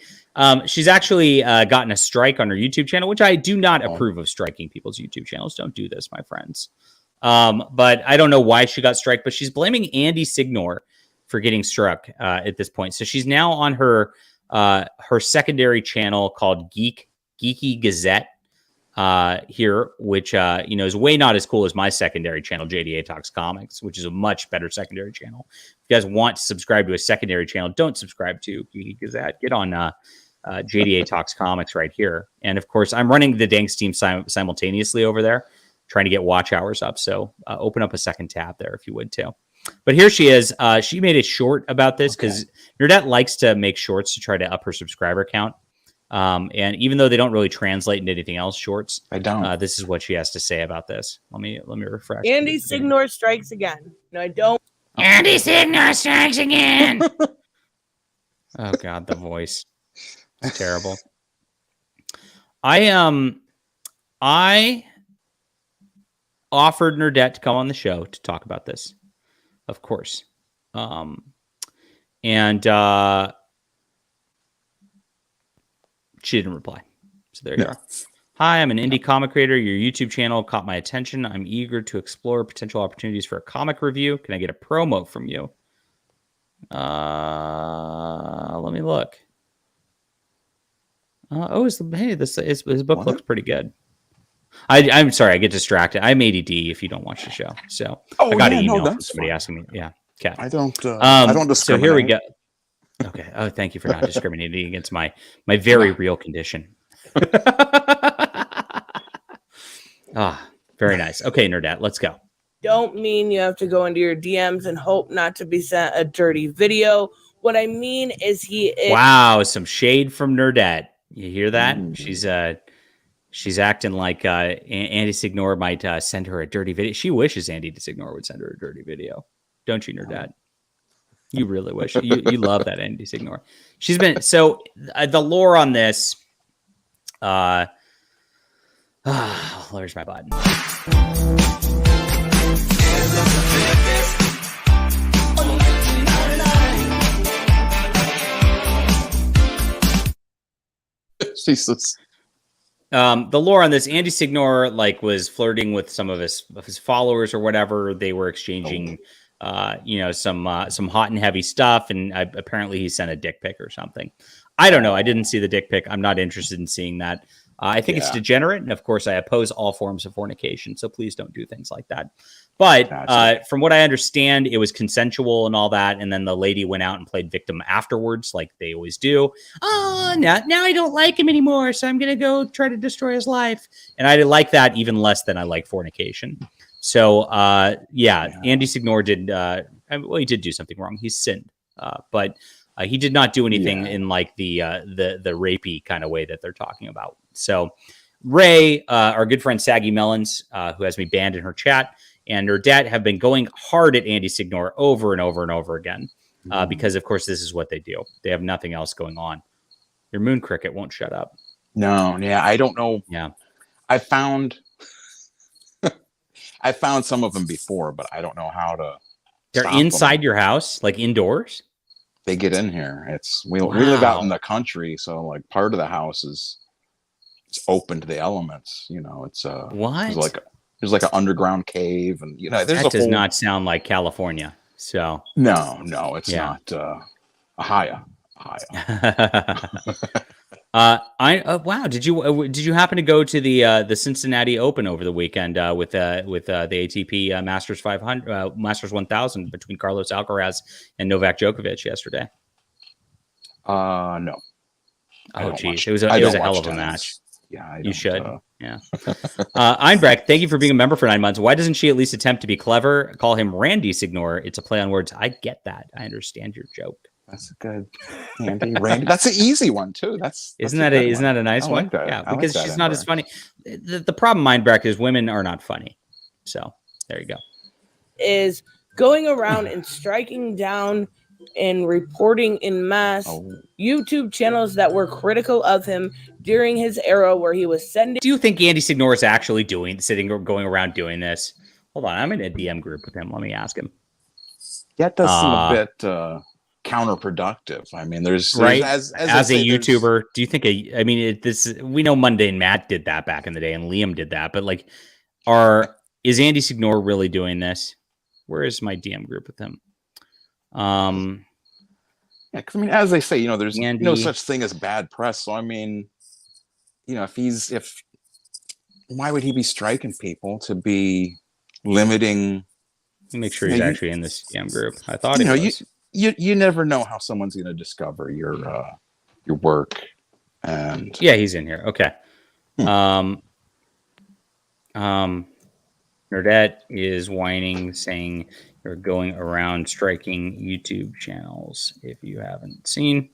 She's actually gotten a strike on her YouTube channel, which I do not approve of striking people's YouTube channels. Don't do this, my friends. But I don't know why she got struck, but she's blaming Andy Signor for getting struck at this point. So she's now on her secondary channel called Geeky Gazette here, which is way not as cool as my secondary channel, JDA Talks Comics, which is a much better secondary channel. If you guys want to subscribe to a secondary channel, don't subscribe to Geeky Gazette. Get on JDA Talks Comics right here. And of course, I'm running the Dankstream simultaneously over there, trying to get watch hours up. So open up a second tab there if you would too. But here she is. She made a short about this because Nerdette likes to make shorts to try to up her subscriber count. And even though they don't really translate into anything else, shorts, I don't. This is what she has to say about this. Let me refresh. Andy Signor strikes again. No, I don't. Andy Signor strikes again. Oh God, the voice. It's terrible. I offered Nerdette to come on the show to talk about this, of course. And she didn't reply. So there you are. Hi, I'm an indie comic creator. Your YouTube channel caught my attention. I'm eager to explore potential opportunities for a comic review. Can I get a promo from you? Let me look. His book looks pretty good. I'm sorry, I get distracted. I'm ADD if you don't watch the show. So I got an email from somebody asking me. Yeah. Okay. I don't discriminate. So here we go. Okay. Oh, thank you for not discriminating against my very real condition. Very nice. Okay, Nerdette, let's go. Don't mean you have to go into your DMs and hope not to be sent a dirty video. What I mean is Wow, some shade from Nerdette. You hear that? She's acting like Andy Signor might send her a dirty video. She wishes Andy Signor would send her a dirty video. Don't you, Nerdette? You really wish. You love that Andy Signor. She's been... So, the lore on this... there's my button. Jesus. The lore on this, Andy Signor was flirting with some of his followers or whatever. They were exchanging some hot and heavy stuff, and apparently he sent a dick pic or something. I don't know. I didn't see the dick pic. I'm not interested in seeing that. I think it's degenerate, and of course I oppose all forms of fornication, so please don't do things like that. But from what I understand, it was consensual and all that, and then the lady went out and played victim afterwards, like they always do. Oh, now I don't like him anymore, so I'm going to go try to destroy his life. And I like that even less than I like fornication. So, Andy Signor did, he did do something wrong. He sinned, but he did not do anything in the rapey kind of way that they're talking about. So Ray, our good friend Saggy Melons, who has me banned in her chat, and Nerdette have been going hard at Andy Signor over and over and over again because, of course, this is what they do. They have nothing else going on. Your moon cricket won't shut up. No, I don't know. Yeah. I found some of them before, but I don't know how to. They're inside your house, like indoors? They get in here. We live out in the country, so part of the house is open to the elements. It's what? It's there's like an underground cave, and there's that does not sound like California. So no, it's not Ohio. Wow. Did you happen to go to the Cincinnati Open over the weekend with the ATP Masters 500 Masters 1000 between Carlos Alcaraz and Novak Djokovic yesterday? No. Oh geez, it was a hell of a match. Yeah, you should. Yeah. Einbrecht, thank you for being a member for 9 months. Why doesn't she at least attempt to be clever? Call him Randy Signor. It's a play on words. I get that. I understand your joke. That's a good Randy. That's an easy one too. Isn't that a nice one? Like that. Yeah, I because like that, she's not as funny. The problem, Mindbrecht, is women are not funny. So there you go. Is going around and striking down and reporting in mass YouTube channels that were critical of him during his era where he was sending. Do you think Andy Signor is actually going around doing this? Hold on, I'm in a DM group with him. Let me ask him. That does seem a bit counterproductive. I mean, there's right as a YouTuber. Do you think we know Mundane Matt did that back in the day, and Liam did that, but like, is Andy Signor really doing this? Where is my DM group with him? Yeah, because I mean, as they say, there's no such thing as bad press. So I mean, why would he be striking people to be limiting? Let me make sure he's actually in this DM group. I thought he was. You never know how someone's going to discover your work, and yeah, he's in here. Okay. Nerdette is whining, saying you're going around striking YouTube channels. If you haven't seen,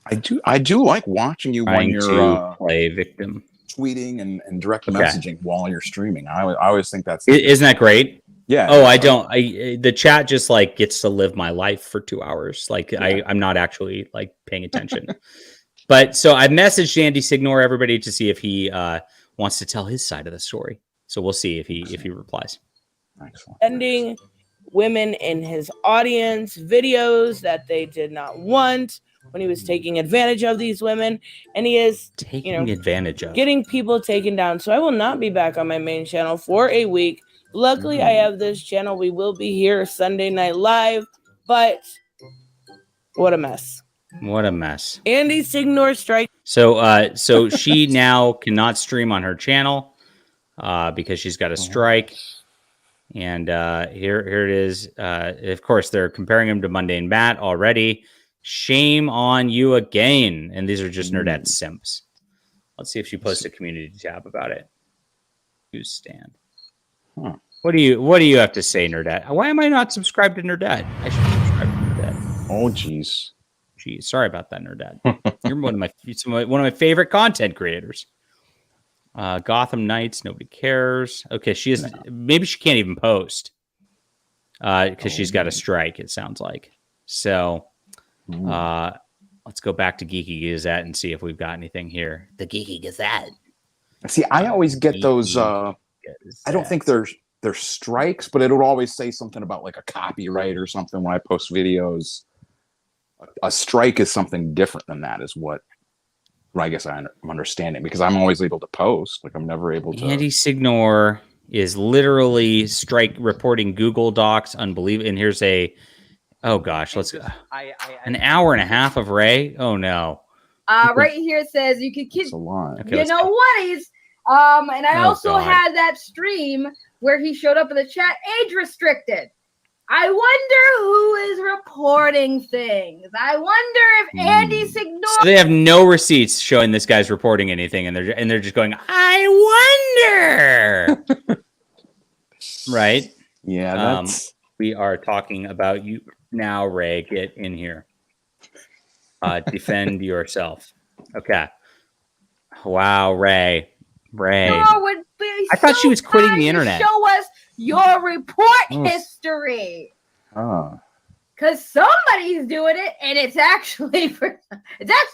I do like watching you when you're play victim, tweeting and direct messaging while you're streaming. I always think isn't that great? Yeah. Oh, I don't. The chat just like gets to live my life for 2 hours. Like I'm not actually like paying attention. But so I messaged Andy Signor everybody to see if he wants to tell his side of the story. So we'll see if he replies. Excellent. Sending women in his audience videos that they did not want when he was taking advantage of these women, and he is taking advantage of getting people taken down. So I will not be back on my main channel for a week. Luckily, I have this channel. We will be here Sunday Night Live, but what a mess. What a mess. Andy Signor strike. So she now cannot stream on her channel because she's got a strike. And here it is. Of course, they're comparing him to Mundane Matt already. Shame on you again. And these are just Nerdette simps. Let's see if she posts a community tab about it. Newsstand. Huh. What do you have to say, Nerdette? Why am I not subscribed to Nerdette? I should subscribe to Nerdette. Oh, geez. Sorry about that, Nerdette. You're one of my favorite content creators. Gotham Knights, nobody cares. Okay, maybe she can't even post because she's got a strike, it sounds like. So let's go back to Geeky Gazette and see if we've got anything here. The Geeky Gazette. See, I always get those. I don't think they're strikes, but it'll always say something about like a copyright or something when I post videos. A strike is something different than that, is what I guess I'm understanding, because I'm always able to post. Like I'm never able to. Andy Signor is literally reporting Google Docs. Unbelievable. And here's oh gosh, let's an hour and a half of Ray. Oh no. Right here it says you could kiss. Okay, you know what is and I also had that stream where he showed up in the chat, age restricted. I wonder who is reporting things. I wonder if Andy Signor. So they have no receipts showing this guy's reporting anything, and they're just going, I wonder. Right? Yeah. We are talking about you now, Ray. Get in here. Defend yourself. Okay. Wow, Ray. Would be I thought she was quitting the internet. Show us your report history. Because somebody's doing it, and it's actually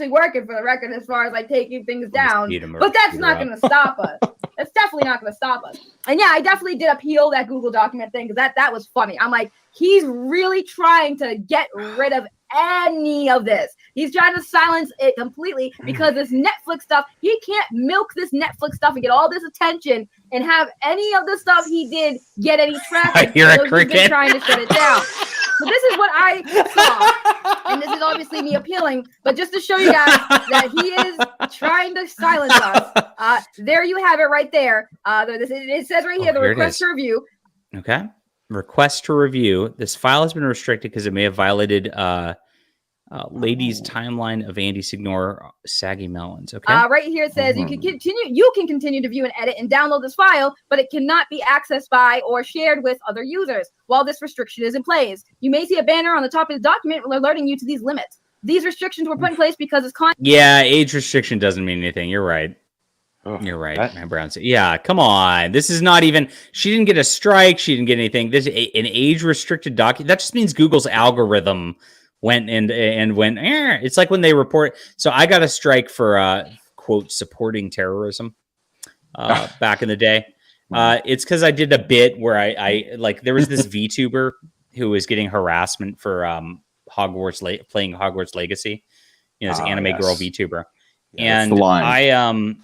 working for the record as far as like taking things down. But that's not going to stop us. That's definitely not going to stop us. And yeah, I definitely did appeal that Google document thing because that was funny. I'm like, he's really trying to get rid of any of this. He's trying to silence it completely because this Netflix stuff, he can't milk this Netflix stuff and get all this attention and have any of the stuff he did get any traffic. You're a so he's been cricket. trying to shut it down. So this is what I saw, and this is obviously me appealing, but just to show you guys that he is trying to silence us. There you have it right there. It says right here, the here it request is. to review. Okay. Request to review. This file has been restricted because it may have violated Lady's timeline of Andy Signor Saggy Melons. Okay. Right here it says you can continue to view and edit and download this file, but it cannot be accessed by or shared with other users while this restriction is in place. You may see a banner on the top of the document alerting you to these limits. These restrictions were put in place because it's Yeah, age restriction doesn't mean anything. You're right. You're right. My Brown said, yeah, come on. This is not even, she didn't get a strike. She didn't get anything. This an age restricted document. That just means Google's algorithm went and went, it's like when they report. So I got a strike for, quote, supporting terrorism back in the day. It's because I did a bit where I like, there was this VTuber who was getting harassment for playing Hogwarts Legacy. You know, this anime girl VTuber. Yeah, and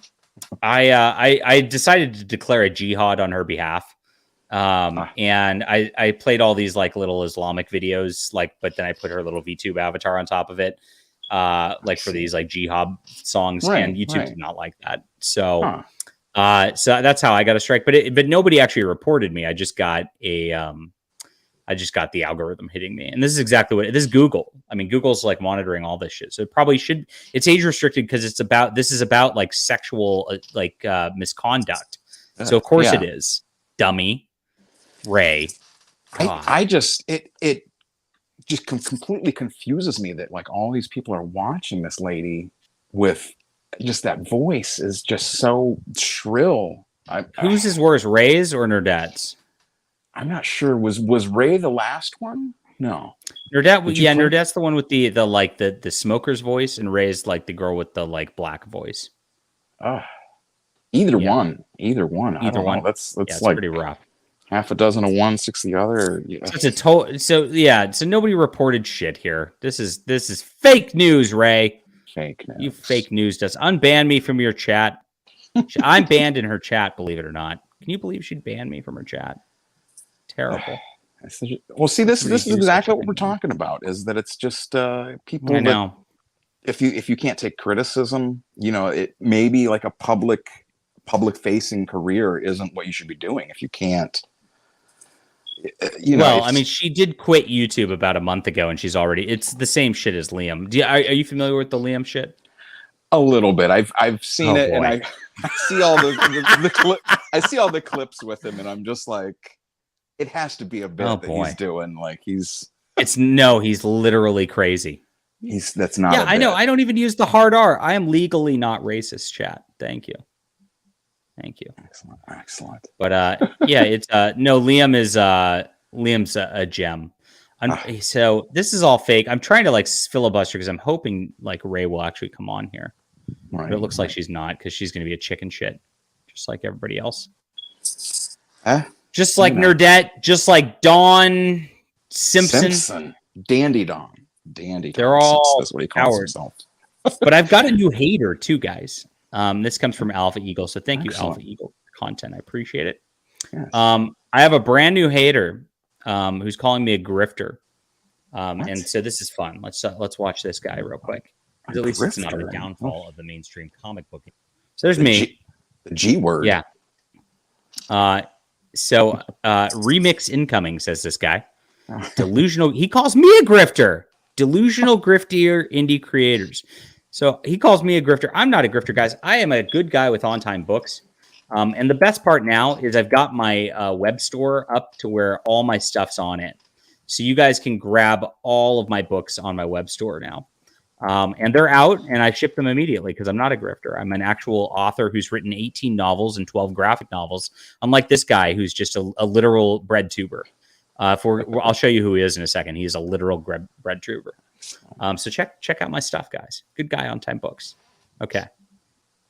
I decided to declare a jihad on her behalf. And I played all these like little Islamic videos, but then I put her little VTube avatar on top of it, for these like jihad songs, and YouTube did not like that. So, so that's how I got a strike, but nobody actually reported me. I just got the algorithm hitting me. And this is exactly what this is Google. I mean, Google's like monitoring all this shit. So it probably it's age restricted because this is about like sexual, misconduct. So of course it is, dummy. Ray. It just completely confuses me that like all these people are watching this lady with just that voice is just so shrill. Whose is worse, Ray's or Nerdette's? I'm not sure. Was Ray the last one? No. Nerdette, Nerdette's the one with the smoker's voice, and Ray's like the girl with the like black voice. Either one. Either one. That's it's like pretty rough. Half a dozen of one, 6 of the other. So nobody reported shit here. This is fake news, Ray. Fake news. You fake news does unban me from your chat. I'm banned in her chat, believe it or not. Can you believe she'd ban me from her chat? Terrible. Well, see, this is exactly what we're talking about. Is that it's just people. I know. If you can't take criticism, it maybe like a public facing career isn't what you should be doing if you can't. I mean, she did quit YouTube about a month ago, and it's the same shit as Liam. Are you familiar with the Liam shit? A little bit. I've seen it, and I see all the I see all the clips with him, and I'm just like, it has to be a bit that he's doing. Like he's literally crazy. That's not. Yeah, I know. I don't even use the hard R. I am legally not racist. Chat. Thank you. Excellent. But it's no. Liam's a gem. So this is all fake. I'm trying to like filibuster because I'm hoping like Ray will actually come on here. But it looks like she's not because she's going to be a chicken shit, just like everybody else. Just like Nerdette, just like Dawn Simpson. Dandy Dawn. They're all that's what he calls himself. But I've got a new hater too, guys. This comes from Alpha Eagle, so thank you, Alpha Eagle, for content. I appreciate it. Yes. I have a brand new hater who's calling me a grifter, and so this is fun. Let's watch this guy real quick. At least it's not a downfall of the mainstream comic book. So there's me. The G word. Yeah. So remix incoming, says this guy. Delusional. He calls me a grifter. Delusional griftier indie creators. So he calls me a grifter. I'm not a grifter, guys. I am a good guy with on-time books. And the best part now is I've got my web store up to where all my stuff's on it. So you guys can grab all of my books on my web store now. And they're out, and I ship them immediately because I'm not a grifter. I'm an actual author who's written 18 novels and 12 graphic novels, unlike this guy who's just a literal bread tuber. I'll show you who he is in a second. He's a literal bread tuber. So check out my stuff, guys. Good guy on time books. Okay.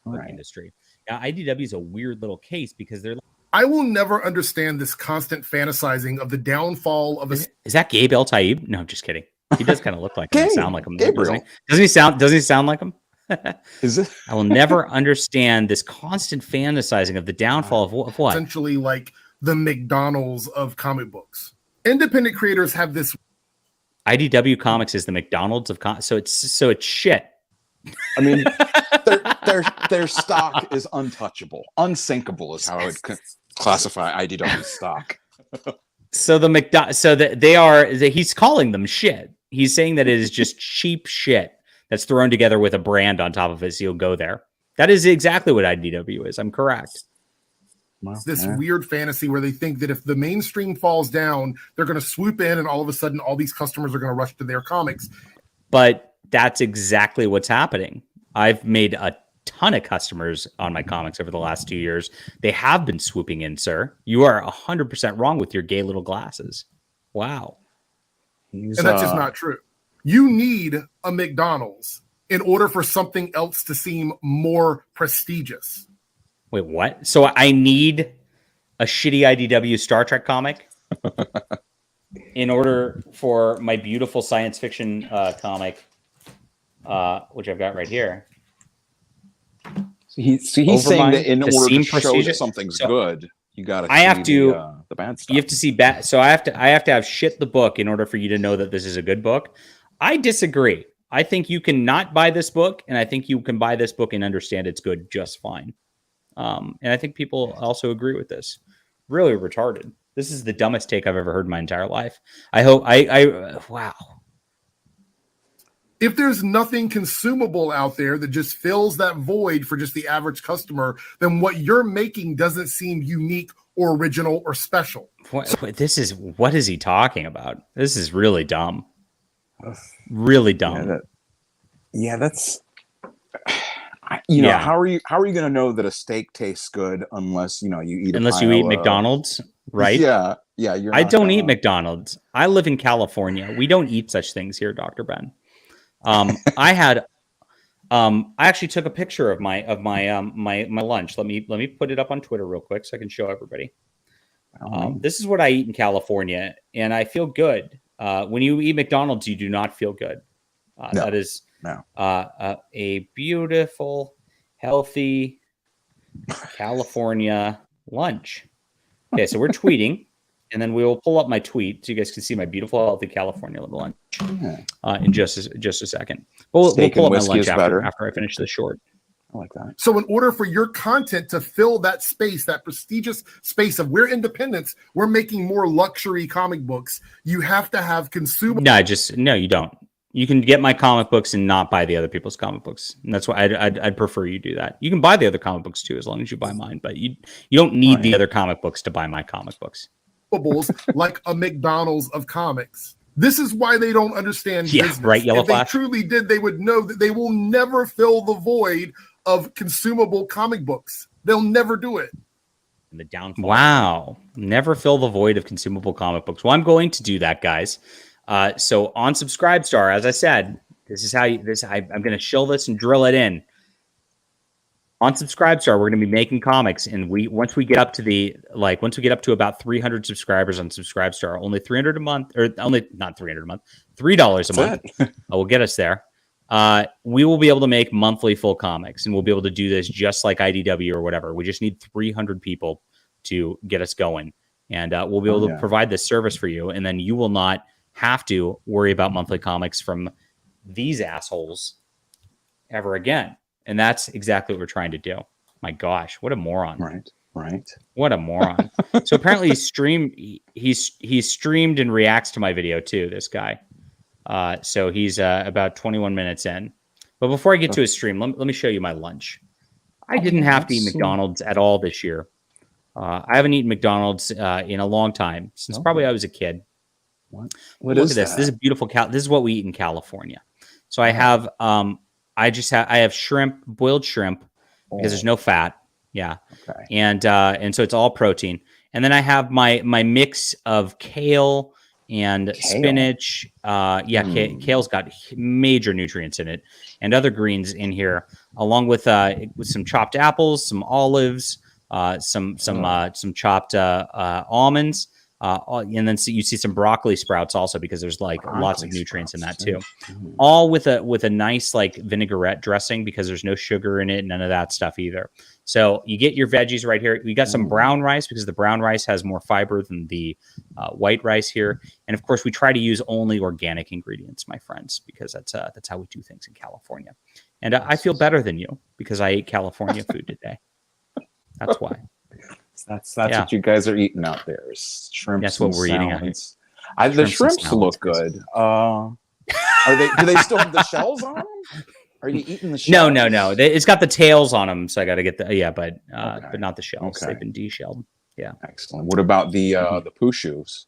Right. Industry. Now, IDW is a weird little case because they're. I will never understand this constant fantasizing of the downfall of a. Is that Gabe El Taib? No, I'm just kidding. He does kind of look like him, and sound like him. Gabriel. Doesn't he sound like him? Is it? I will never understand this constant fantasizing of the downfall of what? Essentially, like the McDonald's of comic books. Independent creators have this. IDW Comics is the McDonald's of so it's shit. I mean, their stock is untouchable, unsinkable is how I would classify IDW stock. So he's calling them shit. He's saying that it is just cheap shit that's thrown together with a brand on top of it, so you'll go there. That is exactly what IDW is. I'm correct. This weird fantasy where they think that if the mainstream falls down, they're going to swoop in, and all of a sudden, all these customers are going to rush to their comics. But that's exactly what's happening. I've made a ton of customers on my comics over the last 2 years. They have been swooping in, sir. You are 100% wrong with your gay little glasses. Wow. And that's just not true. You need a McDonald's in order for something else to seem more prestigious. Wait, what? So I need a shitty IDW Star Trek comic in order for my beautiful science fiction comic, which I've got right here. So he's saying that in order to show that something's good, you got to. I have to the bad stuff. You have to see bad. So I have to have shit the book in order for you to know that this is a good book. I disagree. I think you can not buy this book, and I think you can buy this book and understand it's good just fine. And I think people also agree with this. Really retarded. This is the dumbest take I've ever heard in my entire life. I hope wow. If there's nothing consumable out there that just fills that void for just the average customer, then what you're making doesn't seem unique or original or special. What is he talking about? This is really dumb. Really dumb. That's you know, how are you going to know that a steak tastes good unless you eat McDonald's, right? Yeah. I don't eat McDonald's. I live in California. We don't eat such things here, Dr. Ben. I actually took a picture of my lunch. Let me put it up on Twitter real quick so I can show everybody. This is what I eat in California, and I feel good. When you eat McDonald's, you do not feel good. That is a beautiful, healthy California lunch. Okay, so we're tweeting, and then we will pull up my tweet so you guys can see my beautiful, healthy California lunch in just a second. We'll pull up my lunch after I finish this short. I like that. So in order for your content to fill that space, that prestigious space of we're independents, we're making more luxury comic books, you have to have consumable. No, you don't. You can get my comic books and not buy the other people's comic books, and that's why I'd prefer you do that. You can buy the other comic books too, as long as you buy mine, but you don't need the other comic books to buy my comic books. Like a McDonald's of comics. This is why they don't understand business. Right, Yellow If Flash. they truly did, they would know that they will never fill the void of consumable comic books. They'll never do it. The downfall. Wow. Never fill the void of consumable comic books. Well, I'm going to do that, guys. So on Subscribestar, as I said, this is how I'm going to shill this and drill it in. On Subscribestar, we're going to be making comics, and once we get up to about 300 subscribers on Subscribestar, only $300 a month, or only not $300 a month, $3 a month will get us there. We will be able to make monthly full comics, and we'll be able to do this just like IDW or whatever. We just need 300 people to get us going, and we'll be able to provide this service for you, and then you will not have to worry about monthly comics from these assholes ever again. And that's exactly what we're trying to do. My gosh, what a moron. Right. What a moron. So apparently he's streamed and reacts to my video too, this guy. So he's about 21 minutes in. But before I get to his stream, let me show you my lunch. I didn't have to eat McDonald's at all this year. I haven't eaten McDonald's in a long time, since probably I was a kid. What Look is at this. that? This is beautiful. This is what we eat in California. So I have I have shrimp, boiled shrimp, because there's no fat. Yeah. Okay. And so it's all protein. And then I have my mix of kale and spinach. Kale's got major nutrients in it, and other greens in here, along with some chopped apples, some olives, some chopped almonds, And then you see some broccoli sprouts also, because there's like lots of nutrients in that too. All with a nice like vinaigrette dressing, because there's no sugar in it, none of that stuff either. So you get your veggies right here. We got some brown rice, because the brown rice has more fiber than the white rice here. And of course, we try to use only organic ingredients, my friends, because that's how we do things in California. And I feel better than you because I ate California food today. That's why. That's what you guys are eating out there. Is shrimps. That's what we're eating out here. The shrimps look good. Are they? Do they still have the shells on them? Are you eating the shells? No. It's got the tails on them, so I got to get but not the shells. Okay. They've been deshelled. Yeah. Excellent. What about the pushoos?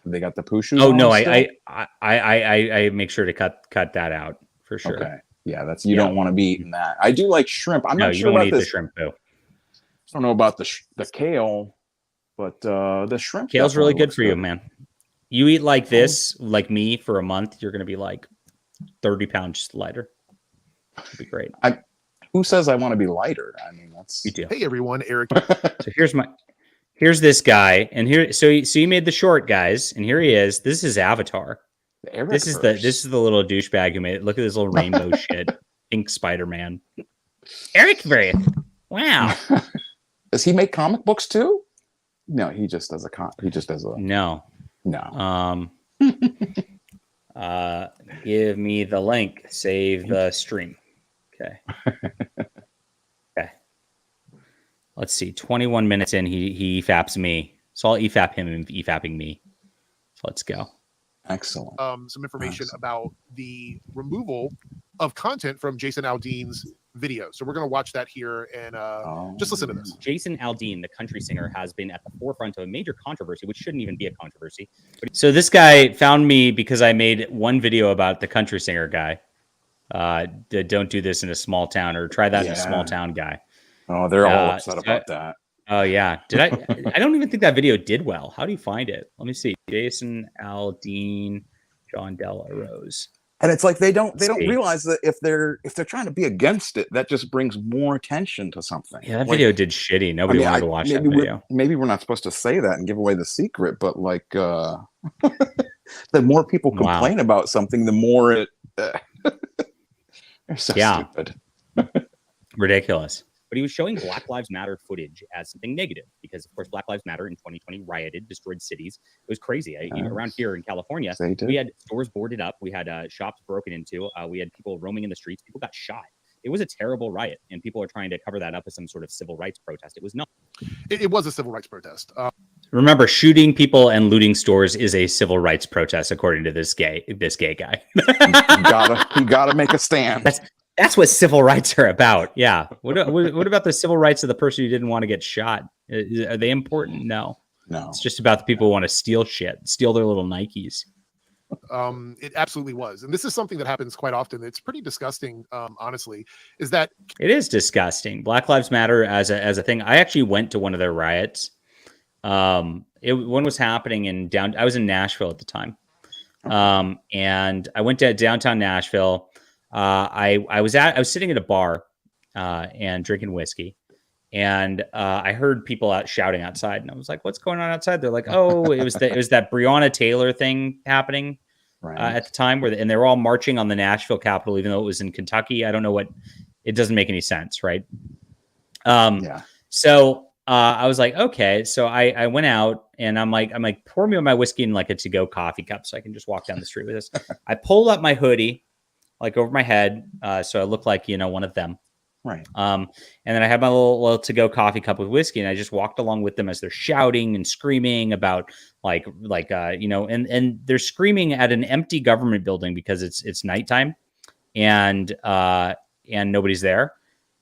Have they got the pushoos? Oh no, I make sure to cut that out for sure. Okay. Yeah, you don't want to be eating that. I do like shrimp. I'm not sure about the shrimp though. I don't know about the kale, but the shrimp. Kale's really good for you, man. You eat like this, like me, for a month, you're going to be like 30 pounds lighter. It'd be great. Who says I want to be lighter? I mean, that's you do. Hey everyone, Eric. So here's this guy, so you made the short, guys, and here he is. This is his avatar. This is the little douchebag who made it. Look at this little rainbow shit. Pink Spider-Man. Eric Vraith. Wow. Does he make comic books too? No, he just does No. Give me the link. Save the stream. Okay. Okay. Let's see. 21 minutes in, he EFAPs me. So I'll EFAP him and EFAPing me. So let's go. Excellent. Some information about the removal of content from Jason Aldean's video. So we're going to watch that here and just listen to this. Jason Aldean, the country singer, has been at the forefront of a major controversy, which shouldn't even be a controversy. So this guy found me because I made one video about the country singer guy. Don't do this in a small town, or try that in a small town guy. Oh, they're all upset about that. Oh yeah. Did I? I don't even think that video did well. How do you find it? Let me see. Jason Aldean, John Della Rose. And it's like they don't realize that if they're trying to be against it, that just brings more attention to something. Yeah, that video did shitty. Nobody wanted to watch that video. Maybe we're not supposed to say that and give away the secret, but like the more people complain about something, the more it. They're so stupid. Ridiculous. But he was showing Black Lives Matter footage as something negative because, of course, Black Lives Matter in 2020 rioted, destroyed cities. It was crazy. Around here in California, we had stores boarded up. We had shops broken into. We had people roaming in the streets. People got shot. It was a terrible riot, and people are trying to cover that up as some sort of civil rights protest. It was not. It was a civil rights protest. Remember, shooting people and looting stores is a civil rights protest, according to this gay guy. you gotta make a stand. That's what civil rights are about. Yeah. What about the civil rights of the person who didn't want to get shot? Are they important? No. It's just about the people who want to steal shit, steal their little Nikes. It absolutely was. And this is something that happens quite often. It's pretty disgusting, honestly, is that it is disgusting. Black Lives Matter as a thing. I actually went to one of their riots. One was happening I was in Nashville at the time. And I went to downtown Nashville. I was sitting at a bar and drinking whiskey, and I heard people out shouting outside, and I was like, "What's going on outside?" They're like, "Oh, it was that Breonna Taylor thing happening at the time and they were all marching on the Nashville Capitol, even though it was in Kentucky. I don't know it doesn't make any sense, right?" So I was like, okay. So I went out and I'm like, pour me my whiskey in like a to-go coffee cup so I can just walk down the street with this. I pulled up my hoodie like over my head, so I look like one of them. Right. And then I had my little to-go coffee cup with whiskey, and I just walked along with them as they're shouting and screaming about and they're screaming at an empty government building because it's nighttime, and nobody's there.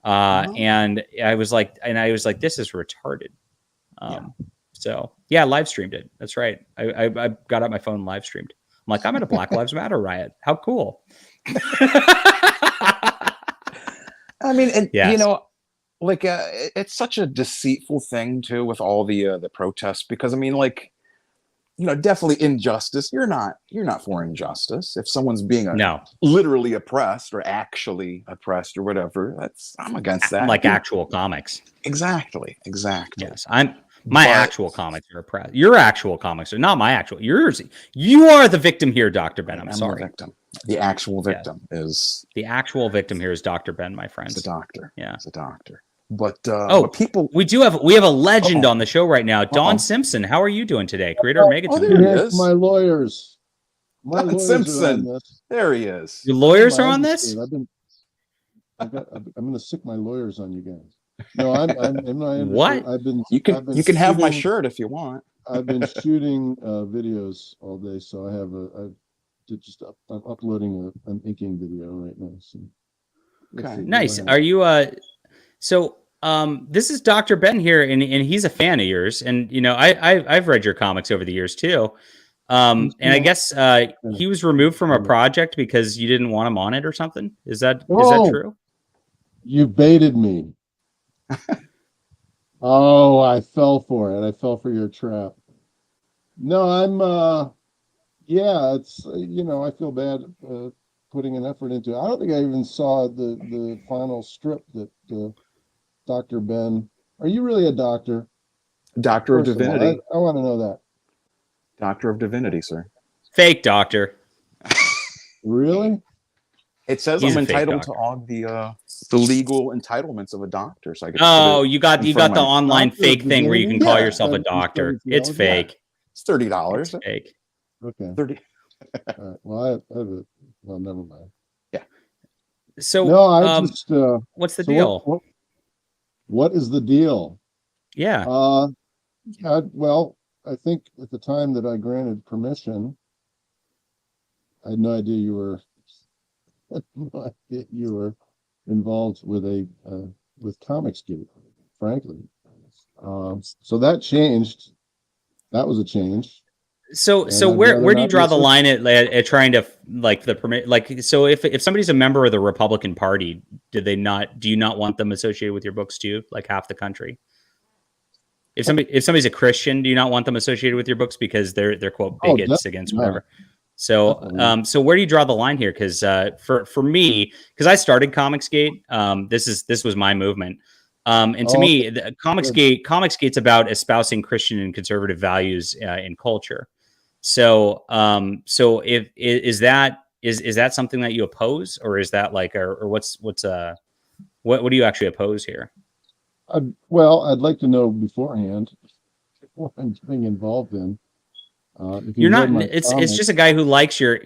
And I was like, this is retarded. So yeah, live streamed it. That's right. I got out my phone and live streamed. I'm like, I'm at a Black Lives Matter riot. How cool. I mean, and it's such a deceitful thing too with all the protests, because I mean, definitely injustice. You're not for injustice. If someone's being literally oppressed or actually oppressed or whatever, I'm against that. Like actual comics. Exactly. Yes, My actual comics are oppressed. Your actual comics are not my actual. Yours. You are the victim here, Dr. Ben. I'm sorry. The victim. The actual victim is the actual victim here is Dr. Ben, my friends. It's a doctor. Yeah, it's a doctor. But but people, we have a legend on the show right now, Don Simpson. How are you doing today, creator of Megaton? There he is. My lawyers. My Don lawyers Simpson. are on this. There he is. Your lawyers are on this. I'm going to sick my lawyers on you guys. No, I'm not. What? You can have my shirt if you want. I've been shooting videos all day, so I'm uploading an inking video right now. So okay, nice. Are you this is Dr. Ben here, and he's a fan of yours, and I've read your comics over the years too. And I guess he was removed from a project because you didn't want him on it or something. Is that true? You baited me. Oh, I fell for it. I fell for your trap. No, I'm it's I feel bad putting an effort into it. I don't think I even saw the final strip that Dr. Ben. Are you really a doctor? Doctor of Divinity. I want to know that. Doctor of Divinity, sir. Fake doctor. Really? It says I'm entitled to all the legal entitlements of a doctor. So I can you got the online fake thing where you can call yourself a doctor. It's fake. It's $30. It's fake. Okay. 30. All right. Well, well, never mind. Yeah. So no, what's the deal? What is the deal? Yeah. Well, I think at the time that I granted permission, I had no idea you were involved with with Comicsgate, frankly. So that changed. That was a change. So where do you draw the line at trying to the permit? So if somebody's a member of the Republican Party, do you not want them associated with your books too? Like half the country. If somebody's a Christian, do you not want them associated with your books because they're quote bigots against whatever? So so where do you draw the line here? Because for me, because I started Comicsgate, this was my movement. And to me, Comicsgate's about espousing Christian and conservative values in culture. So is that something that you oppose, or is that what do you actually oppose here? Well, I'd like to know beforehand what I'm getting involved in. You're not. It's just a guy who likes your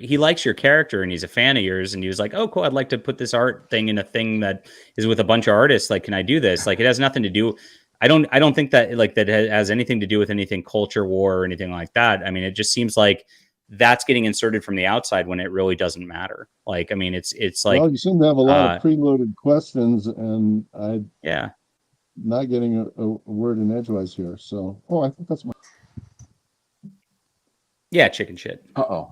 character and he's a fan of yours, and he was like, "Oh, cool! I'd like to put this art thing in a thing that is with a bunch of artists. Like, can I do this? Like, it has nothing to do. I don't think that that has anything to do with anything culture war or anything like that. I mean, it just seems like that's getting inserted from the outside when it really doesn't matter. Like, I mean, it's like. Well, you seem to have a lot of preloaded questions, and not getting a word in edgewise here. So, I think that's my. Yeah, chicken shit. Uh-oh.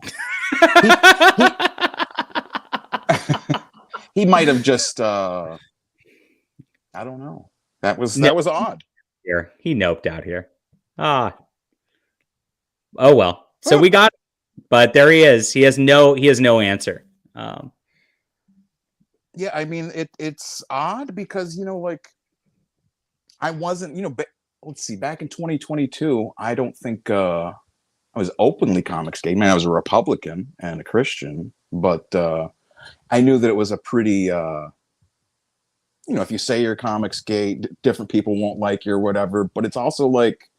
He might have just I don't know. That was odd. Here. He noped out here. Oh well. So we got but there he is. He has no answer. Yeah, I mean it's odd because I wasn't, let's see, back in 2022, I don't think I was openly Comicsgate. I mean, I was a Republican and a Christian, but I knew that it was a pretty, if you say you're Comicsgate, different people won't like you or whatever, but it's also like,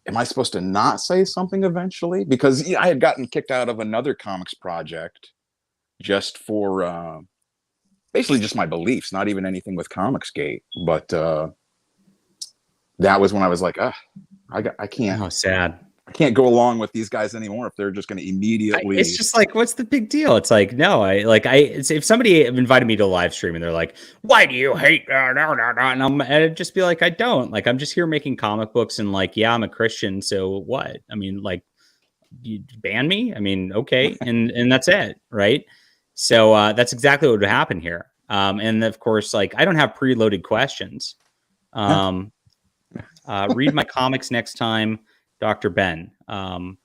am I supposed to not say something eventually? Because I had gotten kicked out of another comics project just for basically just my beliefs, not even anything with Comicsgate, but that was when I was like, I can't. Oh, sad. I can't go along with these guys anymore if they're just going to immediately. It's just like, what's the big deal? It's like, no, if somebody invited me to a live stream and they're like, why do you hate that? And I'd just be like, I don't. Like, I'm just here making comic books and yeah, I'm a Christian. So what? I mean, you ban me? I mean, okay. And that's it. Right. So that's exactly what would happen here. And of course, I don't have preloaded questions. Read my comics next time. Dr. Ben, of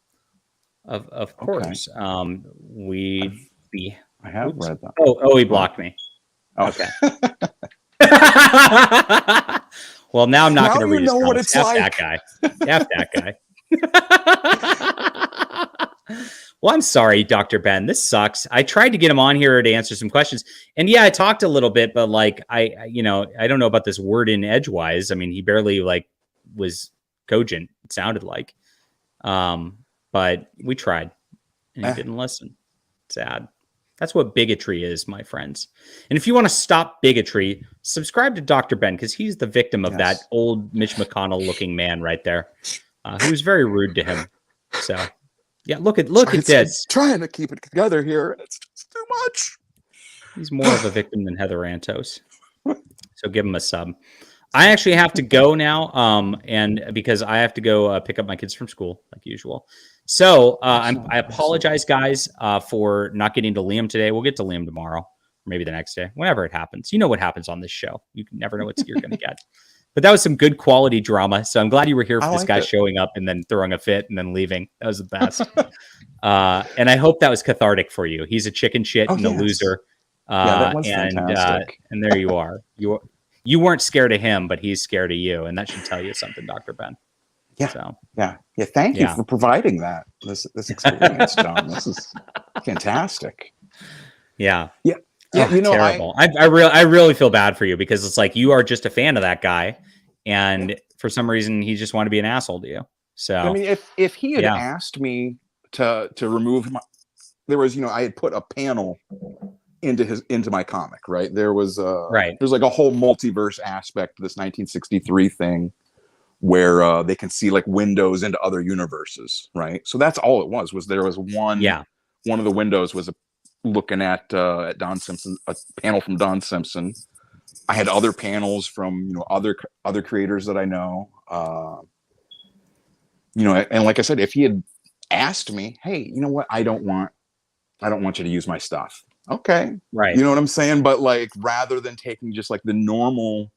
course, okay. I have read that. Oh, he blocked me. Oh. Okay. Well, now I'm not Now going to read you know his what comments. it's F like. that guy. F that guy. Well, I'm sorry, Dr. Ben. This sucks. I tried to get him on here to answer some questions. And yeah, I talked a little bit, but like, I don't know about this word in edgewise. I mean, he barely like was cogent. It sounded like, but we tried and he didn't listen. Sad. That's what bigotry is, my friends. And if you want to stop bigotry, subscribe to Dr. Ben, because he's the victim of that old Mitch McConnell looking man right there, who was very rude to him. So yeah, look at this. It's trying to keep it together here, and it's just too much. He's more of a victim than Heather Antos. So give him a sub. I actually have to go now, and because I have to go pick up my kids from school, like usual. So I apologize, guys, for not getting to LEEM today. We'll get to LEEM tomorrow, or maybe the next day, whenever it happens. You know what happens on this show. You can never know what you're going to get. But that was some good quality drama. So I'm glad you were here for this guy showing up and then throwing a fit and then leaving. That was the best. And I hope that was cathartic for you. He's a chicken shit and a loser. That was fantastic. And there you are. You weren't scared of him, but he's scared of you. And that should tell you something, Dr. Ben. Yeah. So, yeah. Thank you for providing this experience, John. This is fantastic. Yeah. Yeah. Yeah. Oh, terrible. I really feel bad for you, because it's like you are just a fan of that guy, and for some reason he just wanted to be an asshole to you. So I mean, if he had asked me to remove my, there was, I had put a panel into my comic, right? There was there's like a whole multiverse aspect to this 1963 thing where they can see like windows into other universes, right? So that's all it was there was one of the windows was looking at Don Simpson, a panel from Don Simpson. I had other panels from other creators that I know, and like I said, if he had asked me, hey, you know what, I don't want you to use my stuff. Okay. Right. You know what I'm saying? But like, rather than taking just like the normal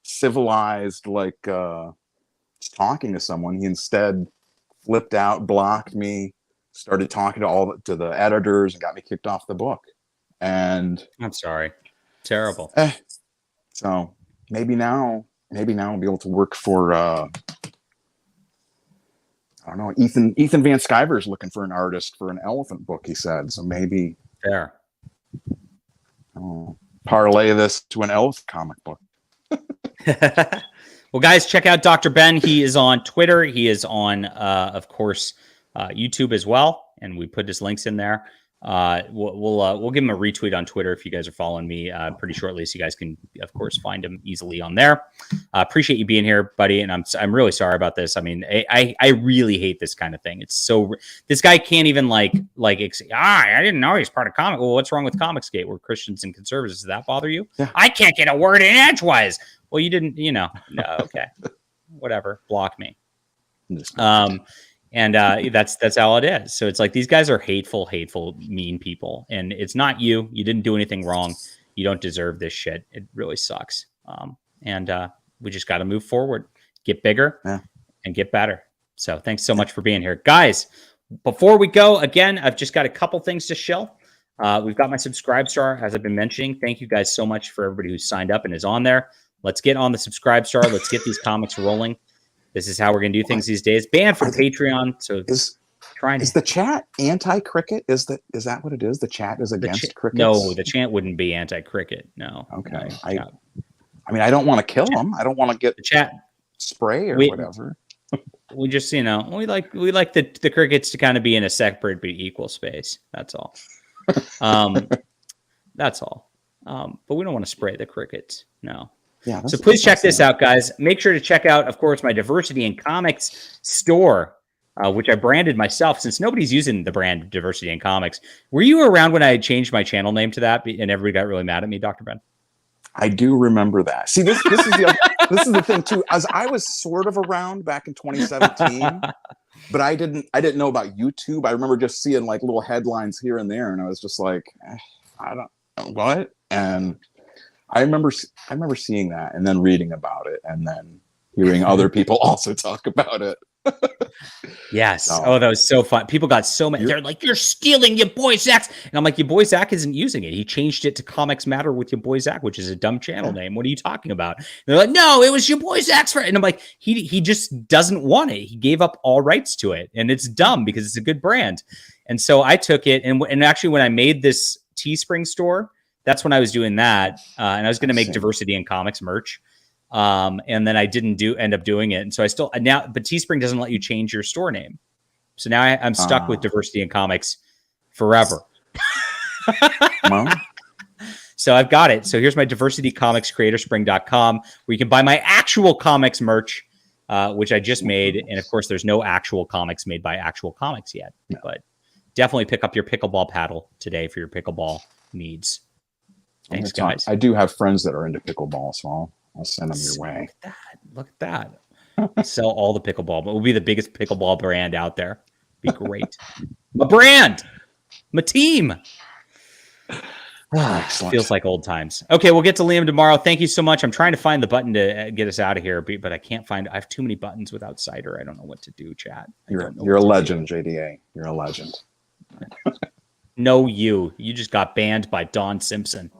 civilized, like just talking to someone, he instead flipped out, blocked me, started talking to the editors, and got me kicked off the book. And I'm sorry. Terrible. So maybe now I'll be able to work for I don't know, Ethan Van Sciver's looking for an artist for an elephant book, he said. So maybe fair. I'll parlay this to an elf comic book. Well, guys, check out Dr. Ben. He is on Twitter. He is on, of course, YouTube as well, and we put his links in there. We'll give him a retweet on Twitter if you guys are following me pretty shortly, so you guys can, of course, find him easily on there. Appreciate you being here, buddy, and I'm really sorry about this. I mean, I really hate this kind of thing. It's so this guy can't even I didn't know he's part of comic. Well, what's wrong with Comicsgate? We're Christians and conservatives. Does that bother you? Yeah. I can't get a word in edgewise. Well, you didn't, no, okay, whatever, block me. And that's all it is. So it's like these guys are hateful, mean people, and it's not you. You didn't do anything wrong. You don't deserve this shit. It really sucks. And we just got to move forward, get bigger, and get better. So thanks so much for being here, guys. Before we go, again, I've just got a couple things to shill. We've got my subscribe star, as I've been mentioning. Thank you guys so much for everybody who's signed up and is on there. Let's get on the subscribe star. Let's get these comics rolling. This is how we're going to do things these days. Banned from Patreon. So is the chat anti-cricket? Is that what it is? The chat is against crickets? No, the chat wouldn't be anti-cricket. No. Okay. No, I mean, I don't want to kill them. I don't want to get the chat spray or whatever. We just, we like the crickets to kind of be in a separate but equal space. That's all. That's all. But we don't want to spray the crickets. No. Yeah, so please check this out, guys. Make sure to check out, of course, my Diversity in Comics store, which I branded myself, since nobody's using the brand Diversity in Comics. Were you around when I changed my channel name to that and everybody got really mad at me, Dr. Ben? I do remember that. See, this is the thing too. As I was sort of around back in 2017, but I didn't know about YouTube. I remember just seeing like little headlines here and there, and I was just like, I don't know what. And I remember seeing that and then reading about it and then hearing other people also talk about it. Yes. Oh, that was so fun. People got so mad. They're like, "You're stealing your boy Zach's," and I'm like, "Your boy Zach isn't using it. He changed it to Comics Matter with your boy Zach, which is a dumb channel name. What are you talking about?" And they're like, "No, it was your boy Zach's friend." And I'm like, he just doesn't want it. He gave up all rights to it, and it's dumb because it's a good brand. And so I took it, and actually when I made this Teespring store, that's when I was doing that, and I was going to make Diversity in Comics merch. And then I didn't end up doing it. And so I still now, but Teespring doesn't let you change your store name. So now I'm stuck with Diversity in Comics forever. So I've got it. So here's my Diversity Comics, creatorspring.com, where you can buy my actual comics merch, which I just made. And of course, there's no actual comics made by actual comics yet, but definitely pick up your pickleball paddle today for your pickleball needs. Thanks, guys. I do have friends that are into pickleball, so I'll send them your way. Look at that. Sell all the pickleball, but we'll be the biggest pickleball brand out there. Be great. My brand, my team. Feels like old times. Okay, we'll get to Liam tomorrow. Thank you so much. I'm trying to find the button to get us out of here, but I can't find. I have too many buttons without Cider. I don't know what to do, chat. You're a legend, JDA. You're a legend. No, you just got banned by Don Simpson.